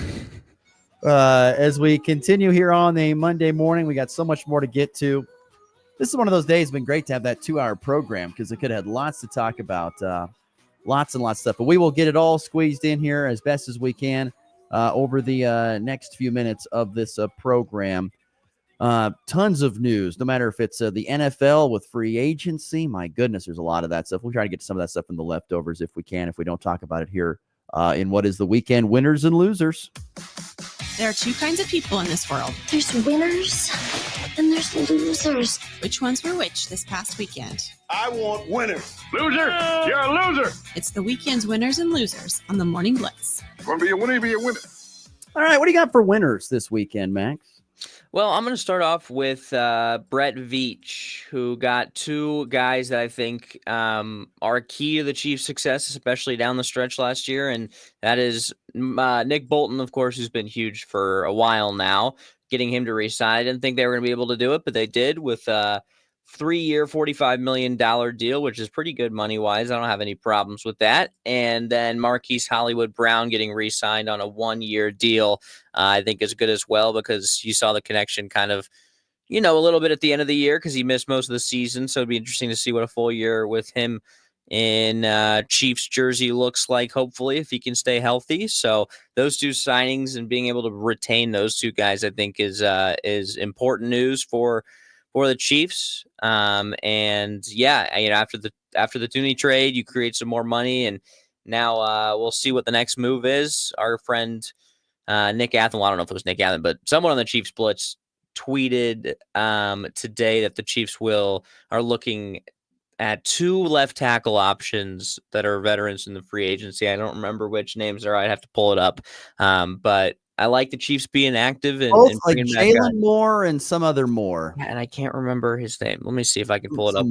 Speaker 21: As we continue here on a Monday morning, we got so much more to get to. This is one of those days. It's been great to have that 2-hour program because it could have had lots to talk about. Lots and lots of stuff, but we will get it all squeezed in here as best as we can over the next few minutes of this program. Tons of news, no matter if it's the NFL with free agency. My goodness, there's a lot of that stuff. We'll try to get to some of that stuff in the leftovers if we can, if we don't talk about it here in what is the weekend winners and losers.
Speaker 12: There are two kinds of people in this world.
Speaker 24: There's winners
Speaker 1: then there's losers.
Speaker 12: Which ones were which this past weekend?
Speaker 17: I want winners.
Speaker 16: Loser! You're a loser!
Speaker 12: It's the weekend's winners and losers on the Morning Blitz.
Speaker 17: Want to be a winner, be a winner.
Speaker 21: All right, what do you got for winners this weekend, Max?
Speaker 20: Well, I'm going to start off with Brett Veach, who got two guys that I think are key to the Chiefs' success, especially down the stretch last year, and that is Nick Bolton, of course, who's been huge for a while now. Getting him to re-sign, I didn't think they were going to be able to do it, but they did with a 3-year, $45 million deal, which is pretty good money-wise. I don't have any problems with that. And then Marquise Hollywood-Brown getting re-signed on a 1-year deal, I think is good as well, because you saw the connection kind of, a little bit at the end of the year because he missed most of the season. So it'd be interesting to see what a full year with him in Chiefs jersey looks like, hopefully, if he can stay healthy. So those two signings and being able to retain those two guys, I think is important news for the Chiefs. And yeah, after the Tooney trade, you create some more money, and now we'll see what the next move is. Our friend Nick Athel, I don't know if it was Nick Athel, but someone on the Chiefs Blitz tweeted today that the Chiefs are looking at 2 left tackle options that are veterans in the free agency. I don't remember which names are. I'd have to pull it up. But I like the Chiefs being active and
Speaker 21: like
Speaker 20: bringing back
Speaker 21: Jalen Moore and some other Moore.
Speaker 20: And I can't remember his name. Let me see if I can pull it up.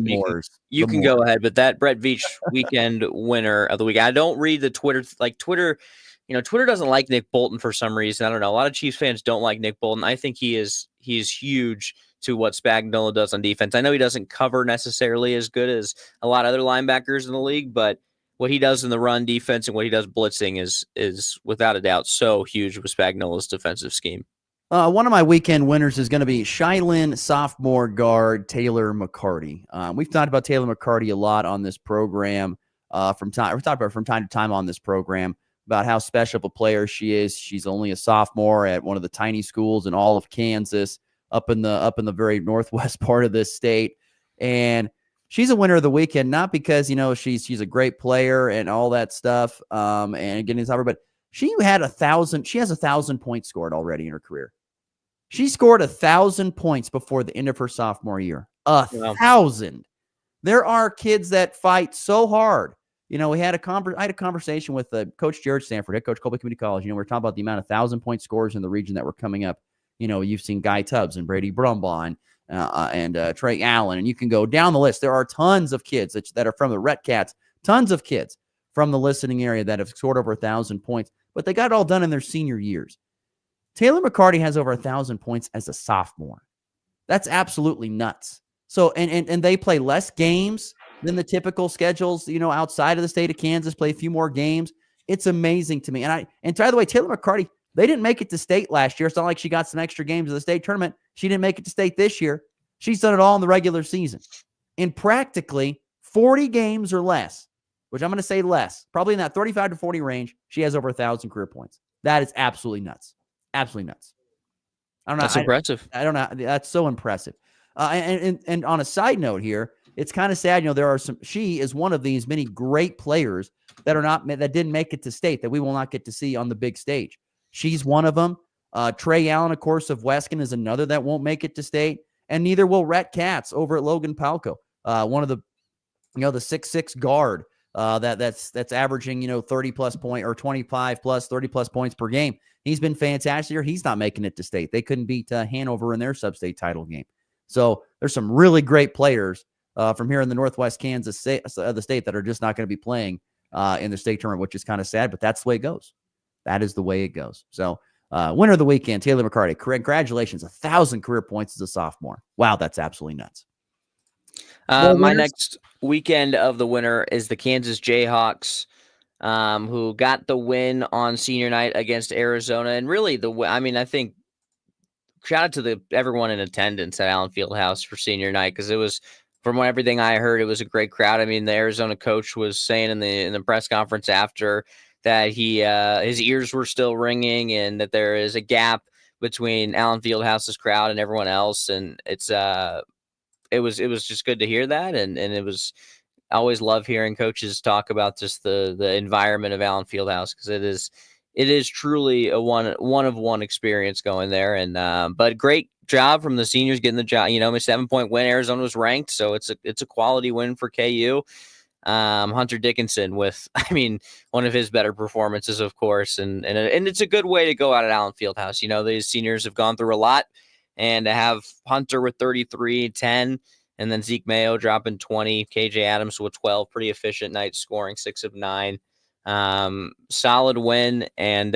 Speaker 21: You
Speaker 20: can go ahead. But that Brett Veach weekend winner of the week. I don't read the Twitter. Twitter doesn't like Nick Bolton for some reason. I don't know. A lot of Chiefs fans don't like Nick Bolton. I think he is huge to what Spagnuolo does on defense. I know he doesn't cover necessarily as good as a lot of other linebackers in the league, but what he does in the run defense and what he does blitzing is without a doubt so huge with Spagnuolo's defensive scheme.
Speaker 21: One of my weekend winners is going to be Shylin sophomore guard Taylor McCarty. We've talked about Taylor McCarty a lot on this program. We've talked about from time to time on this program about how special of a player she is. She's only a sophomore at one of the tiny schools in all of Kansas, up in the very northwest part of this state, and she's a winner of the weekend, not because she's a great player and all that stuff, and getting this over, but she has 1,000 points scored already in her career. She scored 1,000 points before the end of her sophomore year. 1,000. There are kids that fight so hard. I had a conversation with Coach Jared Stanford, head coach, Colby Community College. We were talking about the amount of 1,000-point scores in the region that were coming up. You've seen Guy Tubbs and Brady Brumbaugh and Trey Allen, and you can go down the list. There are tons of kids that are from the Ret Cats, tons of kids from the listening area that have scored over 1,000 points, but they got it all done in their senior years. Taylor McCarty has over 1,000 points as a sophomore. That's absolutely nuts. So, and they play less games than the typical schedules, outside of the state of Kansas, play a few more games. It's amazing to me. And by the way, Taylor McCarty, they didn't make it to state last year. It's not like she got some extra games of the state tournament. She didn't make it to state this year. She's done it all in the regular season. In practically 40 games or less, which I'm going to say less, probably in that 35 to 40 range, she has over 1,000 career points. That is absolutely nuts. Absolutely nuts. I don't know.
Speaker 20: That's impressive.
Speaker 21: I don't know. That's so impressive. And on a side note here, it's kind of sad. She is one of these many great players that didn't make it to state that we will not get to see on the big stage. She's one of them. Trey Allen, of course, of Weskin is another that won't make it to state, and neither will Rhett Katz over at Logan Palco. One of the 6'6" guard that's averaging 30 plus point or 25 plus 30 plus points per game. He's been fantastic here. He's not making it to state. They couldn't beat Hanover in their sub-state title game. So there's some really great players from here in the Northwest Kansas state, the state that are just not going to be playing in the state tournament, which is kind of sad, but that's the way it goes. That is the way it goes. So winner of the weekend, Taylor McCarty. Congratulations. 1,000 career points as a sophomore. Wow, that's absolutely nuts.
Speaker 20: My next weekend of the winner is the Kansas Jayhawks, who got the win on senior night against Arizona. And really, I think shout out to everyone in attendance at Allen Fieldhouse for senior night, because it was, from everything I heard, it was a great crowd. I mean, the Arizona coach was saying in the press conference after that his ears were still ringing and that there is a gap between Allen Fieldhouse's crowd and everyone else. And it was just good to hear that. And it was, I always love hearing coaches talk about just the environment of Allen Fieldhouse, because it is truly a one of one experience going there. And but great job from the seniors getting the job. You know, a 7-point win. Arizona was ranked, so it's a quality win for KU. Hunter Dickinson with, I mean, one of his better performances, of course, and it's a good way to go out at Allen Fieldhouse. You know, these seniors have gone through a lot, and to have Hunter with 33, 10, and then Zeke Mayo dropping 20, KJ Adams with 12, pretty efficient night, scoring 6 of 9. Solid win, and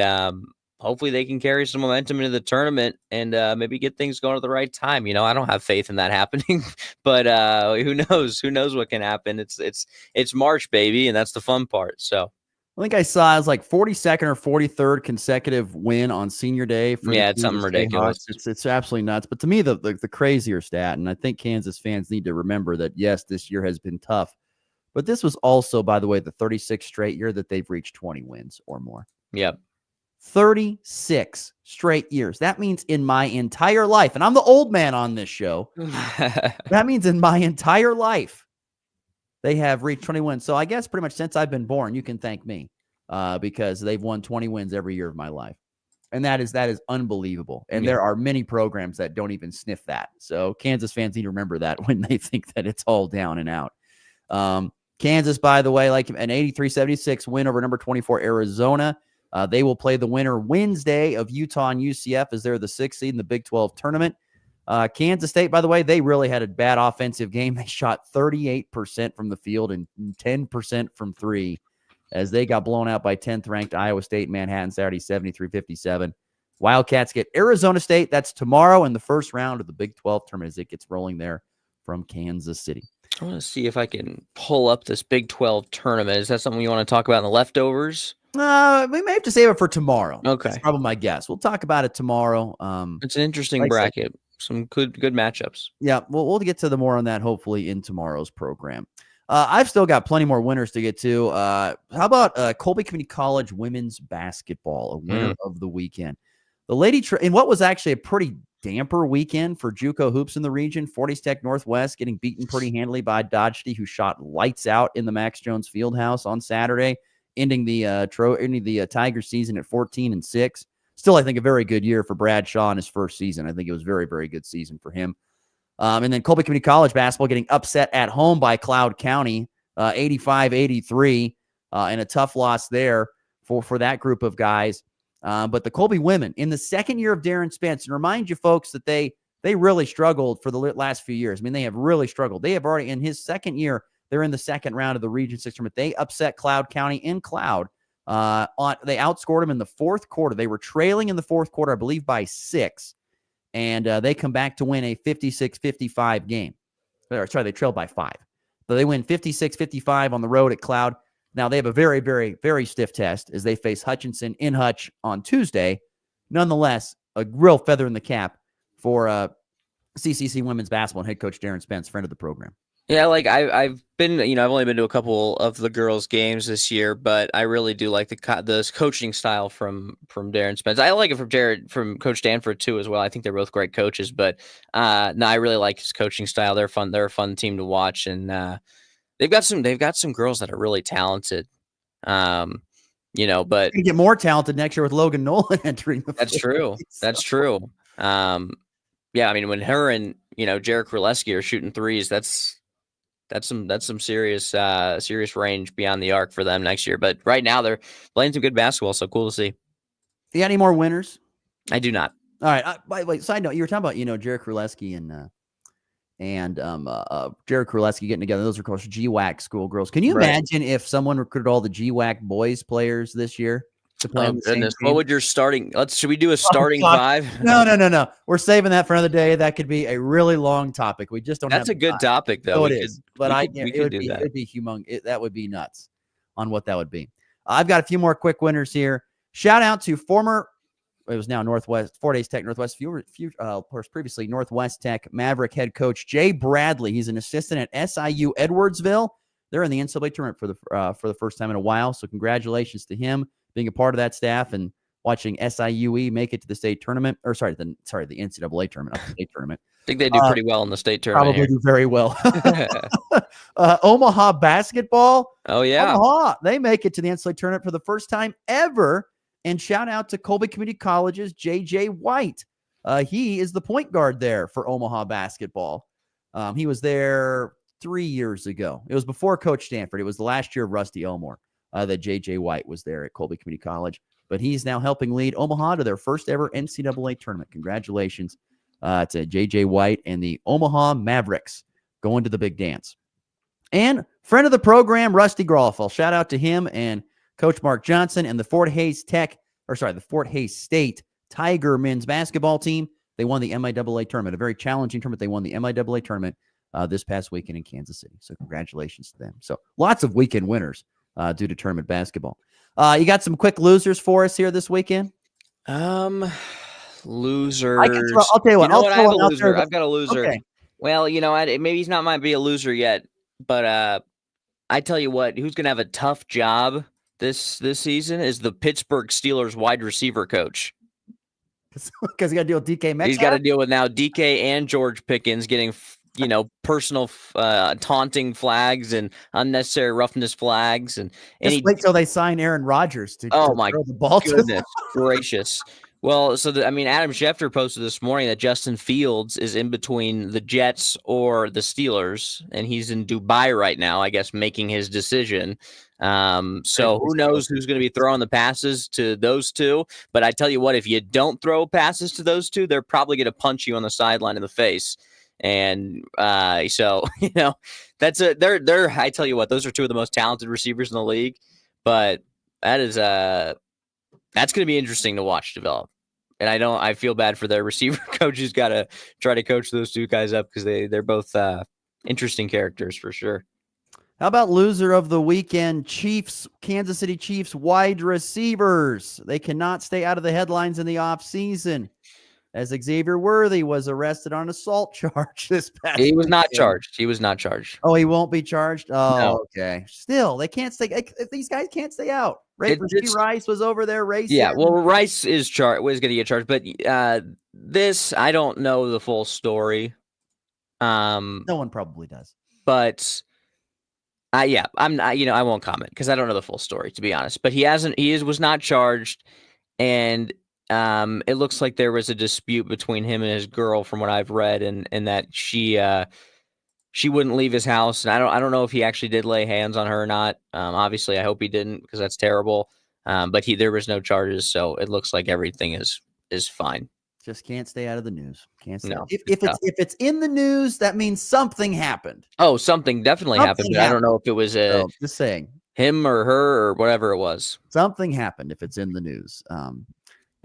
Speaker 20: hopefully they can carry some momentum into the tournament and maybe get things going at the right time. You know, I don't have faith in that happening, but who knows? Who knows what can happen? It's March, baby, and that's the fun part. So
Speaker 21: I think I saw it was like 42nd or 43rd consecutive win on senior day.
Speaker 20: It's something ridiculous.
Speaker 21: It's absolutely nuts. But to me, the crazier stat, and I think Kansas fans need to remember that, yes, this year has been tough, but this was also, by the way, the 36th straight year that they've reached 20 wins or more.
Speaker 20: Yep.
Speaker 21: 36 straight years. That means in my entire life, and I'm the old man on this show, that means in my entire life, they have reached 20 wins. So I guess pretty much since I've been born, you can thank me because they've won 20 wins every year of my life. And that is unbelievable. And there are many programs that don't even sniff that. So Kansas fans need to remember that when they think that it's all down and out. Kansas, by the way, like an 83-76 win over number 24 Arizona. They will play the winner Wednesday of Utah and UCF as they're the 6th seed in the Big 12 tournament. Kansas State, by the way, they really had a bad offensive game. They shot 38% from the field and 10% from three as they got blown out by 10th-ranked Iowa State Manhattan Saturday, 73-57. Wildcats get Arizona State. That's tomorrow in the first round of the Big 12 tournament as it gets rolling there from Kansas City.
Speaker 20: I want to see if I can pull up this Big 12 tournament. Is that something you want to talk about in the leftovers?
Speaker 21: We may have to save it for tomorrow.
Speaker 20: Okay.
Speaker 21: That's probably my guess. We'll talk about it tomorrow.
Speaker 20: It's an interesting bracket. Some good matchups.
Speaker 21: Yeah, we'll get to the more on that hopefully in tomorrow's program. I've still got plenty more winners to get to. How about Colby Community College women's basketball, a winner of the weekend? The Lady in what was actually a pretty damper weekend for JUCO hoops in the region. Forties Tech Northwest getting beaten pretty handily by Dodge City, who shot lights out in the Max Jones Fieldhouse on Saturday, ending the Tiger season at 14-6. Still, I think a very good year for Brad Shaw in his first season. I think it was a very, very good season for him. And then Colby Community College basketball getting upset at home by Cloud County, 85-83, and a tough loss there for that group of guys. But the Colby women in the second year of Darren Spence, and remind you folks that they really struggled for the last few years. I mean, they have really struggled. They have already, in his second year, they're in the second round of the Region 6 tournament. They upset Cloud County in Cloud. They outscored them in the fourth quarter. They were trailing in the fourth quarter, I believe, by 6. And they come back to win a 56-55 game. Sorry, they trailed by 5. So they win 56-55 on the road at Cloud. Now, they have a very, very, very stiff test as they face Hutchinson in Hutch on Tuesday. Nonetheless, a real feather in the cap for CCC women's basketball and head coach Darren Spence, friend of the program.
Speaker 20: Yeah, like I've been, I've only been to a couple of the girls' games this year, but I really do like the coaching style from Darren Spence. I like it from Coach Danford too as well. I think they're both great coaches, but no, I really like his coaching style. They're fun. They're a fun team to watch, and they've got some girls that are really talented. But
Speaker 21: they get more talented next year with Logan Nolan entering the.
Speaker 20: That's true. That's true. Yeah, I mean, when her and Jarek Kraleski are shooting threes, that's some serious range beyond the arc for them next year. But right now they're playing some good basketball, so cool to see.
Speaker 21: You got any more winners?
Speaker 20: I do not.
Speaker 21: All right. By the way, side note, you were talking about Jarek Kraleski and Jarek Kraleski getting together. Those are, of course, GWAC schoolgirls. Can you imagine if someone recruited all the GWAC boys players this year to play on the same team?
Speaker 20: What would your starting? Should we do a starting 5?
Speaker 21: No. We're saving that for another day. That could be a really long topic. We just don't.
Speaker 20: That's
Speaker 21: have
Speaker 20: a good
Speaker 21: time.
Speaker 20: topic, though.
Speaker 21: So it is, but it would be humongous. That would be nuts on what that would be. I've got a few more quick winners here. Shout out to it was now Northwest, Forties Tech Northwest, previously Northwest Tech Maverick head coach Jay Bradley. He's an assistant at SIU Edwardsville. They're in the NCAA tournament for the first time in a while. So congratulations to him being a part of that staff and watching SIUE make it to the state tournament, the NCAA tournament, not the state tournament.
Speaker 20: I think they do pretty well in the state tournament.
Speaker 21: Probably do very well. Omaha basketball.
Speaker 20: Oh, yeah.
Speaker 21: Omaha, they make it to the NCAA tournament for the first time ever And shout out to Colby Community College's J.J. White. He is the point guard there for Omaha basketball. He was there 3 years ago. It was before Coach Stanford. It was the last year of Rusty Elmore that J.J. White was there at Colby Community College. But he's now helping lead Omaha to their first ever NCAA tournament. Congratulations to J.J. White and the Omaha Mavericks going to the big dance. And friend of the program, Rusty Grolfel. Shout out to him and Coach Mark Johnson and the Fort Hays State Tiger men's basketball team. They won the MIAA tournament, a very challenging tournament. They won the MIAA tournament this past weekend in Kansas City. So congratulations to them. So lots of weekend winners due to tournament basketball. You got some quick losers for us here this weekend?
Speaker 20: Losers.
Speaker 21: I'll tell you what.
Speaker 20: I have a loser. I've got a loser.
Speaker 21: Okay.
Speaker 20: Well, maybe he's not might be a loser yet, but I tell you what, who's going to have a tough job this season is the Pittsburgh Steelers wide receiver coach.
Speaker 21: Because he got to deal with DK Metcalf?
Speaker 20: He's got to deal with now DK and George Pickens getting, personal taunting flags and unnecessary roughness flags. And
Speaker 21: Just wait till they sign Aaron Rodgers to throw the ball to
Speaker 20: goodness gracious. Well, so Adam Schefter posted this morning that Justin Fields is in between the Jets or the Steelers, and he's in Dubai right now, I guess, making his decision. So who knows who's going to be throwing the passes to those two? But I tell you what, if you don't throw passes to those two, they're probably going to punch you on the sideline in the face. And so that's they're I tell you what, those are two of the most talented receivers in the league. But that is that's going to be interesting to watch develop. And I feel bad for their receiver coach who's got to try to coach those two guys up because they're both interesting characters for sure.
Speaker 21: How about loser of the weekend? Kansas City Chiefs wide receivers. They cannot stay out of the headlines in the offseason as Xavier Worthy was arrested on assault charge this past
Speaker 20: He was not
Speaker 21: weekend.
Speaker 20: charged. He was not charged.
Speaker 21: Oh, he won't be charged? Oh,
Speaker 20: No.
Speaker 21: Okay. Still, they can't stay. These guys can't stay out. Rasheed Rice was over there racing.
Speaker 20: Yeah, well, Rice was going to get charged, but this, I don't know the full story.
Speaker 21: No one probably does.
Speaker 20: But I'm not, I won't comment because I don't know the full story, to be honest. But was not charged, and it looks like there was a dispute between him and his girl, from what I've read, and that she wouldn't leave his house, and I don't know if he actually did lay hands on her or not. Obviously, I hope he didn't because that's terrible. But there was no charges, so it looks like everything is fine.
Speaker 21: Just can't stay out of the news. Can't stay.
Speaker 20: No,
Speaker 21: If it's in the news, that means something happened.
Speaker 20: Oh, something definitely happened. But I don't know if it was
Speaker 21: just saying
Speaker 20: him or her or whatever it was.
Speaker 21: Something happened if it's in the news. And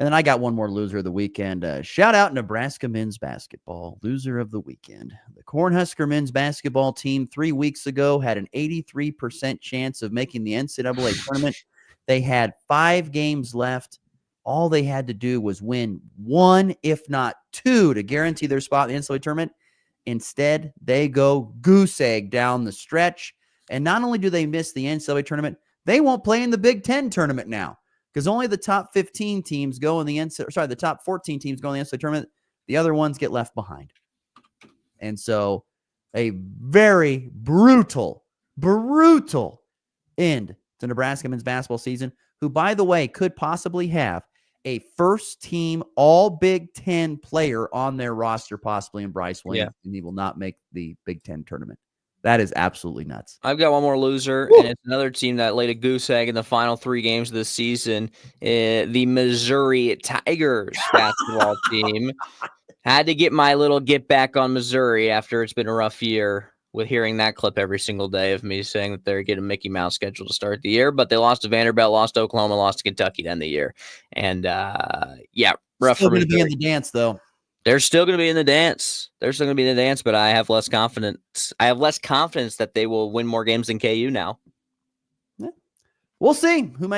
Speaker 21: then I got one more loser of the weekend. Shout out Nebraska men's basketball. Loser of the weekend. The Cornhusker men's basketball team 3 weeks ago had an 83% chance of making the NCAA tournament. They had 5 games left. All they had to do was win 1, if not 2, to guarantee their spot in the NCAA tournament. Instead, they go goose egg down the stretch. And not only do they miss the NCAA tournament, they won't play in the Big Ten tournament now because only the top 15 teams go in the the top 14 teams go in the NCAA tournament. The other ones get left behind. And so a very brutal end to Nebraska men's basketball season, who, by the way, could possibly have a first-team All-Big Ten player on their roster, possibly in Bryce Williams, and he will not make the Big Ten tournament. That is absolutely nuts.
Speaker 20: I've got one more loser, and it's another team that laid a goose egg in the final 3 games of the season. The Missouri Tigers basketball team. Had to get my little get back on Missouri after it's been a rough year with hearing that clip every single day of me saying that they're getting a Mickey Mouse schedule to start the year, but they lost to Vanderbilt, lost to Oklahoma, lost to Kentucky to end the year. And rough
Speaker 21: Still
Speaker 20: for me.
Speaker 21: going to be in the dance, though.
Speaker 20: They're still going to be in the dance. But I have less confidence. I have less confidence that they will win more games than KU now.
Speaker 21: We'll see. Who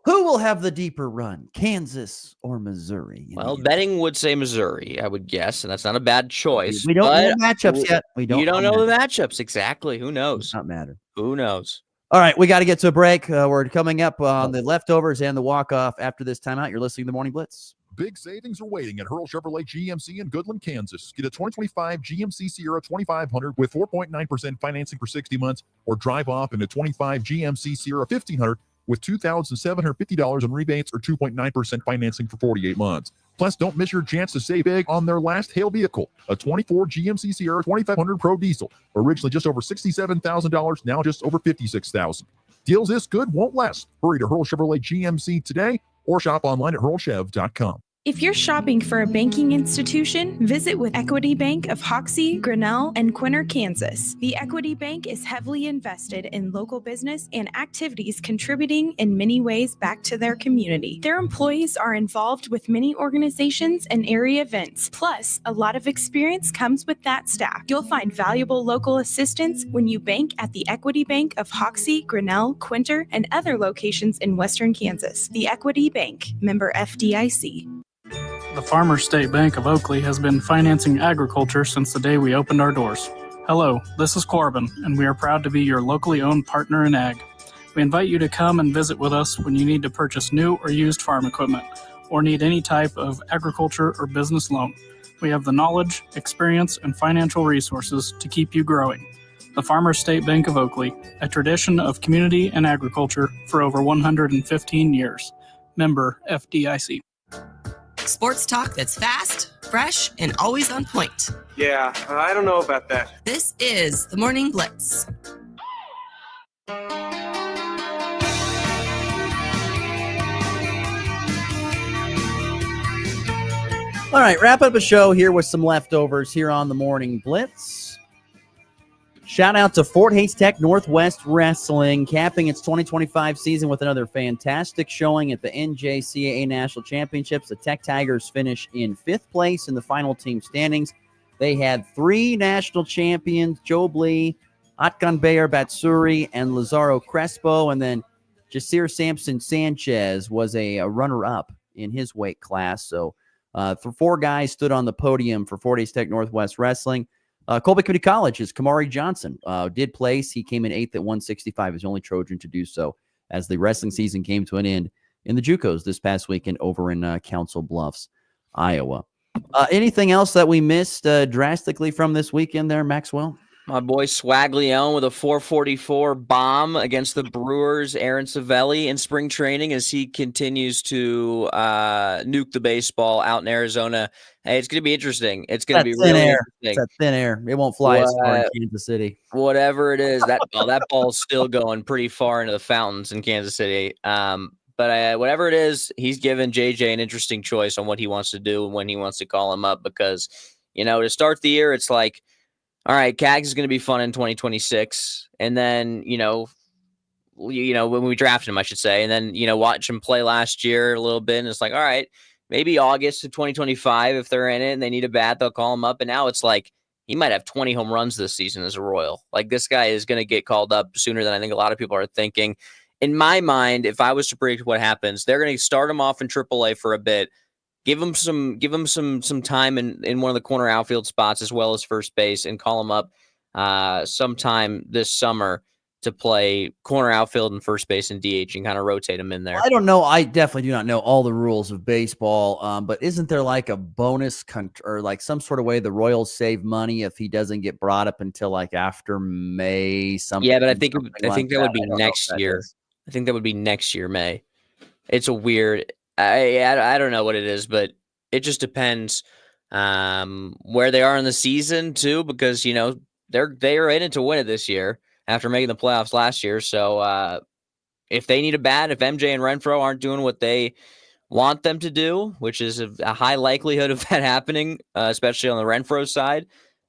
Speaker 21: will have the deeper run, Kansas or Missouri?
Speaker 20: Well, betting would say Missouri, I would guess, and that's not a bad choice.
Speaker 21: We don't know the matchups yet.
Speaker 20: You don't know the matchups exactly. Who knows?
Speaker 21: Does not matter.
Speaker 20: Who knows?
Speaker 21: All right, we got to get to a break. We're coming up on the leftovers and the walk-off after this timeout. You're listening to the Morning Blitz.
Speaker 2: Big savings are waiting at Hurl Chevrolet GMC in Goodland, Kansas. Get a 2025 GMC Sierra 2500 with 4.9% financing for 60 months, or drive off in a 25 GMC Sierra 1500 with $2,750 in rebates or 2.9% financing for 48 months. Plus, don't miss your chance to save big on their last hail vehicle, a 24 GMC Sierra 2500 Pro Diesel, originally just over $67,000, now just over $56,000. Deals this good won't last. Hurry to Hurl Chevrolet GMC today or shop online at hurlchev.com.
Speaker 1: If you're shopping for a banking institution, visit with Equity Bank of Hoxie, Grinnell, and Quinter, Kansas. The Equity Bank is heavily invested in local business and activities contributing in many ways back to their community. Their employees are involved with many organizations and area events. Plus, a lot of experience comes with that staff. You'll find valuable local assistance when you bank at the Equity Bank of Hoxie, Grinnell, Quinter, and other locations in Western Kansas. The Equity Bank, member FDIC.
Speaker 5: The Farmers State Bank of Oakley has been financing agriculture since the day we opened our doors. Hello, this is Corbin, and we are proud to be your locally owned partner in ag. We invite you to come and visit with us when you need to purchase new or used farm equipment, or need any type of agriculture or business loan. We have the knowledge, experience, and financial resources to keep you growing. The Farmers State Bank of Oakley, a tradition of community and agriculture for over 115 years. Member FDIC.
Speaker 12: Sports talk that's fast, fresh, and always on point.
Speaker 18: Yeah, I don't know about that.
Speaker 12: This is the Morning Blitz.
Speaker 13: All right, wrap up a show here with some leftovers here on the Morning Blitz. Shout out to Fort Hays Tech Northwest Wrestling, capping its 2025 season with another fantastic showing at the NJCAA National Championships. The Tech Tigers finish in 5th place in the final team standings. They had 3 national champions, Joe Blee, Atkan Bayer Batsuri, and Lazaro Crespo, and then Jasir Sampson Sanchez was a runner-up in his weight class. So 4 guys stood on the podium for Fort Hays Tech Northwest Wrestling. Colby Community College's Kamari Johnson did place. He came in 8th at 165, his only Trojan to do so as the wrestling season came to an end in the JUCOs this past weekend over in Council Bluffs, Iowa. Anything else that we missed drastically from this weekend there, Maxwell?
Speaker 20: My boy Swag Leone with a 444 bomb against the Brewers, Aaron Savelli in spring training as he continues to nuke the baseball out in Arizona. Hey, it's going to be interesting. It's going to be really interesting.
Speaker 13: It's that thin air. It won't fly as far in Kansas City.
Speaker 20: Whatever it is, that ball's still going pretty far into the fountains in Kansas City. But whatever it is, he's given JJ an interesting choice on what he wants to do and when he wants to call him up because, to start the year, it's like, all right, CAGS is going to be fun in 2026. And then, when we drafted him, I should say, and then, watch him play last year a little bit. And it's like, all right, maybe August of 2025, if they're in it and they need a bat, they'll call him up. And now it's like, he might have 20 home runs this season as a Royal. Like, this guy is going to get called up sooner than I think a lot of people are thinking. In my mind, if I was to predict what happens, they're going to start him off in AAA for a bit. Give him some time in one of the corner outfield spots as well as first base, and call him up sometime this summer to play corner outfield and first base and DH and kind of rotate him in there.
Speaker 13: I don't know. I definitely do not know all the rules of baseball, but isn't there like a bonus or like some sort of way the Royals save money if he doesn't get brought up until like after May?
Speaker 20: Yeah, but I think that would be next year. I think that would be next year, May. It's a weird. I don't know what it is, but it just depends where they are in the season too, because they are in it to win it this year after making the playoffs last year. So if they need a bat, if MJ and Renfroe aren't doing what they want them to do, which is a high likelihood of that happening, especially on the Renfroe side,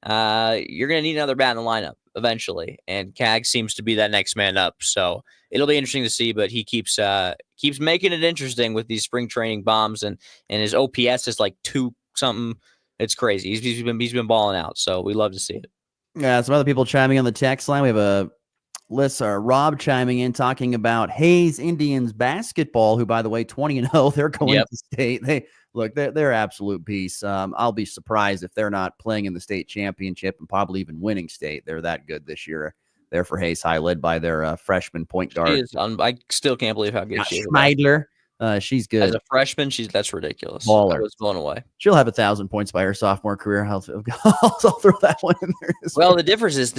Speaker 20: you're going to need another bat in the lineup eventually, and CAG seems to be that next man up. So it'll be interesting to see, but he keeps making it interesting with these spring training bombs, and his OPS is like 2 something. It's crazy. He's been balling out, so we love to see it.
Speaker 13: Yeah, some other people chiming on the text line. We have a listener, Rob, chiming in talking about Hayes Indians basketball, who, by the way, 20-0, they're going to state. They're absolute beasts. I'll be surprised if they're not playing in the state championship and probably even winning state. They're that good this year. They're for Hayes High, led by their freshman point guard.
Speaker 20: I still can't believe how good she is.
Speaker 13: Schmeidler.
Speaker 21: She's good.
Speaker 20: As a freshman, that's ridiculous.
Speaker 21: Baller.
Speaker 20: I was blown away.
Speaker 21: She'll have 1,000 points by her sophomore career. I'll throw that one in there.
Speaker 20: Well, the difference is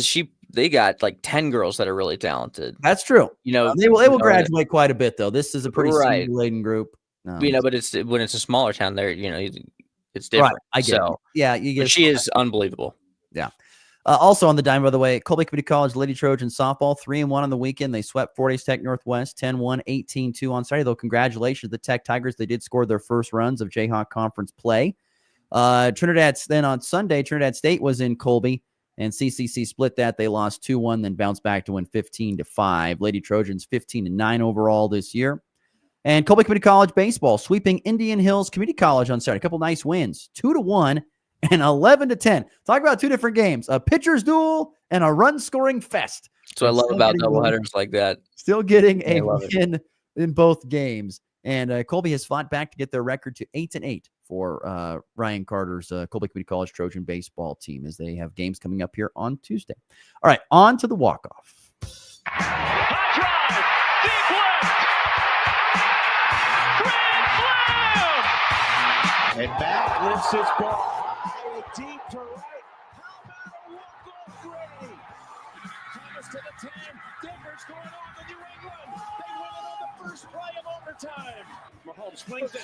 Speaker 20: they got like 10 girls that are really talented.
Speaker 21: That's true. They will graduate quite a bit though. This is a pretty
Speaker 20: Right.
Speaker 21: laden group.
Speaker 20: But when it's a smaller town, there, it's different.
Speaker 21: Right. I get it. Yeah, you get.
Speaker 20: But she is unbelievable.
Speaker 21: Yeah. Also on the dime, by the way, Colby Community College Lady Trojans softball 3-1 on the weekend. They swept Fort Hays Tech Northwest 10-1, 18-2 on Saturday. Though congratulations to the Tech Tigers. They did score their first runs of Jayhawk Conference play. Then on Sunday, Trinidad State was in Colby, and CCC split that. They lost 2-1, then bounced back to win 15-5. Lady Trojans 15-9 overall this year. And Colby Community College baseball sweeping Indian Hills Community College on Saturday. A couple nice wins, 2-1. And 11-10. Talk about two different games: a pitcher's duel and a run-scoring fest.
Speaker 20: That's what I love about doubleheaders like that.
Speaker 21: Still getting a win in both games. And Colby has fought back to get their record to 8-8 for Ryan Carter's Colby Community College Trojan baseball team as they have games coming up here on Tuesday. All right, on to the walk-off.
Speaker 18: And back lifts his ball. Deep to right. How about a walk-off Brady? Thomas to the 10. Denver's going on to New England. They win it on the first play of overtime. Mahomes flings it.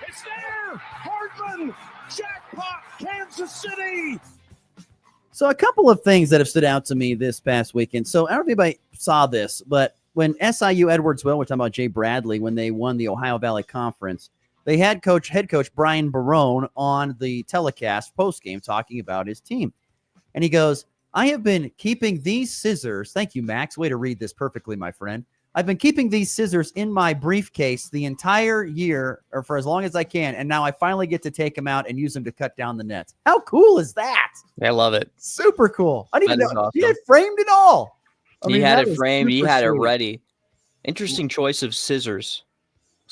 Speaker 18: It's there. Hardman. Jackpot. Kansas City.
Speaker 21: So a couple of things that have stood out to me this past weekend. So I don't know if anybody saw this, but when SIU Edwardsville, we're talking about Jay Bradley, when they won the Ohio Valley Conference, they had head coach Brian Barone on the telecast postgame talking about his team. And he goes, I have been keeping these scissors. Thank you, Max. Way to read this perfectly, my friend. I've been keeping these scissors in my briefcase the entire year or for as long as I can. And now I finally get to take them out and use them to cut down the nets. How cool is that?
Speaker 20: I love it.
Speaker 21: Super cool. I didn't even know.
Speaker 20: Awesome.
Speaker 21: He had framed it all.
Speaker 20: He had it framed. He had it ready. Interesting choice of scissors.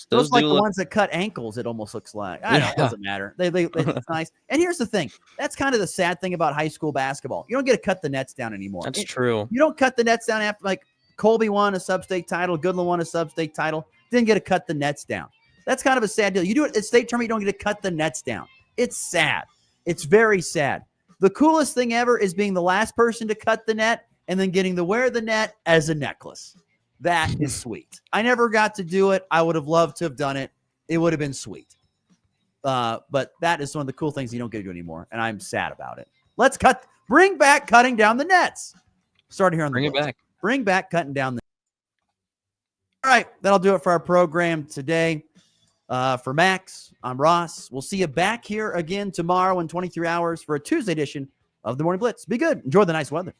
Speaker 21: Those like the ones that cut ankles, it almost looks like. I don't know, it doesn't matter. It's nice. And here's the thing. That's kind of the sad thing about high school basketball. You don't get to cut the nets down anymore.
Speaker 20: That's true.
Speaker 21: You don't cut the nets down after, like, Colby won a sub-state title. Goodland won a sub-state title. Didn't get to cut the nets down. That's kind of a sad deal. You do it at state tournament, you don't get to cut the nets down. It's sad. It's very sad. The coolest thing ever is being the last person to cut the net and then getting to wear the net as a necklace. That is sweet. I never got to do it. I would have loved to have done it. It would have been sweet. But that is one of the cool things you don't get to do anymore, and I'm sad about it. Bring back cutting down the nets. Started here on the
Speaker 20: Bring it back.
Speaker 21: Bring back cutting down the nets. All right, that'll do it for our program today. For Max, I'm Ross. We'll see you back here again tomorrow in 23 hours for a Tuesday edition of the Morning Blitz. Be good. Enjoy the nice weather.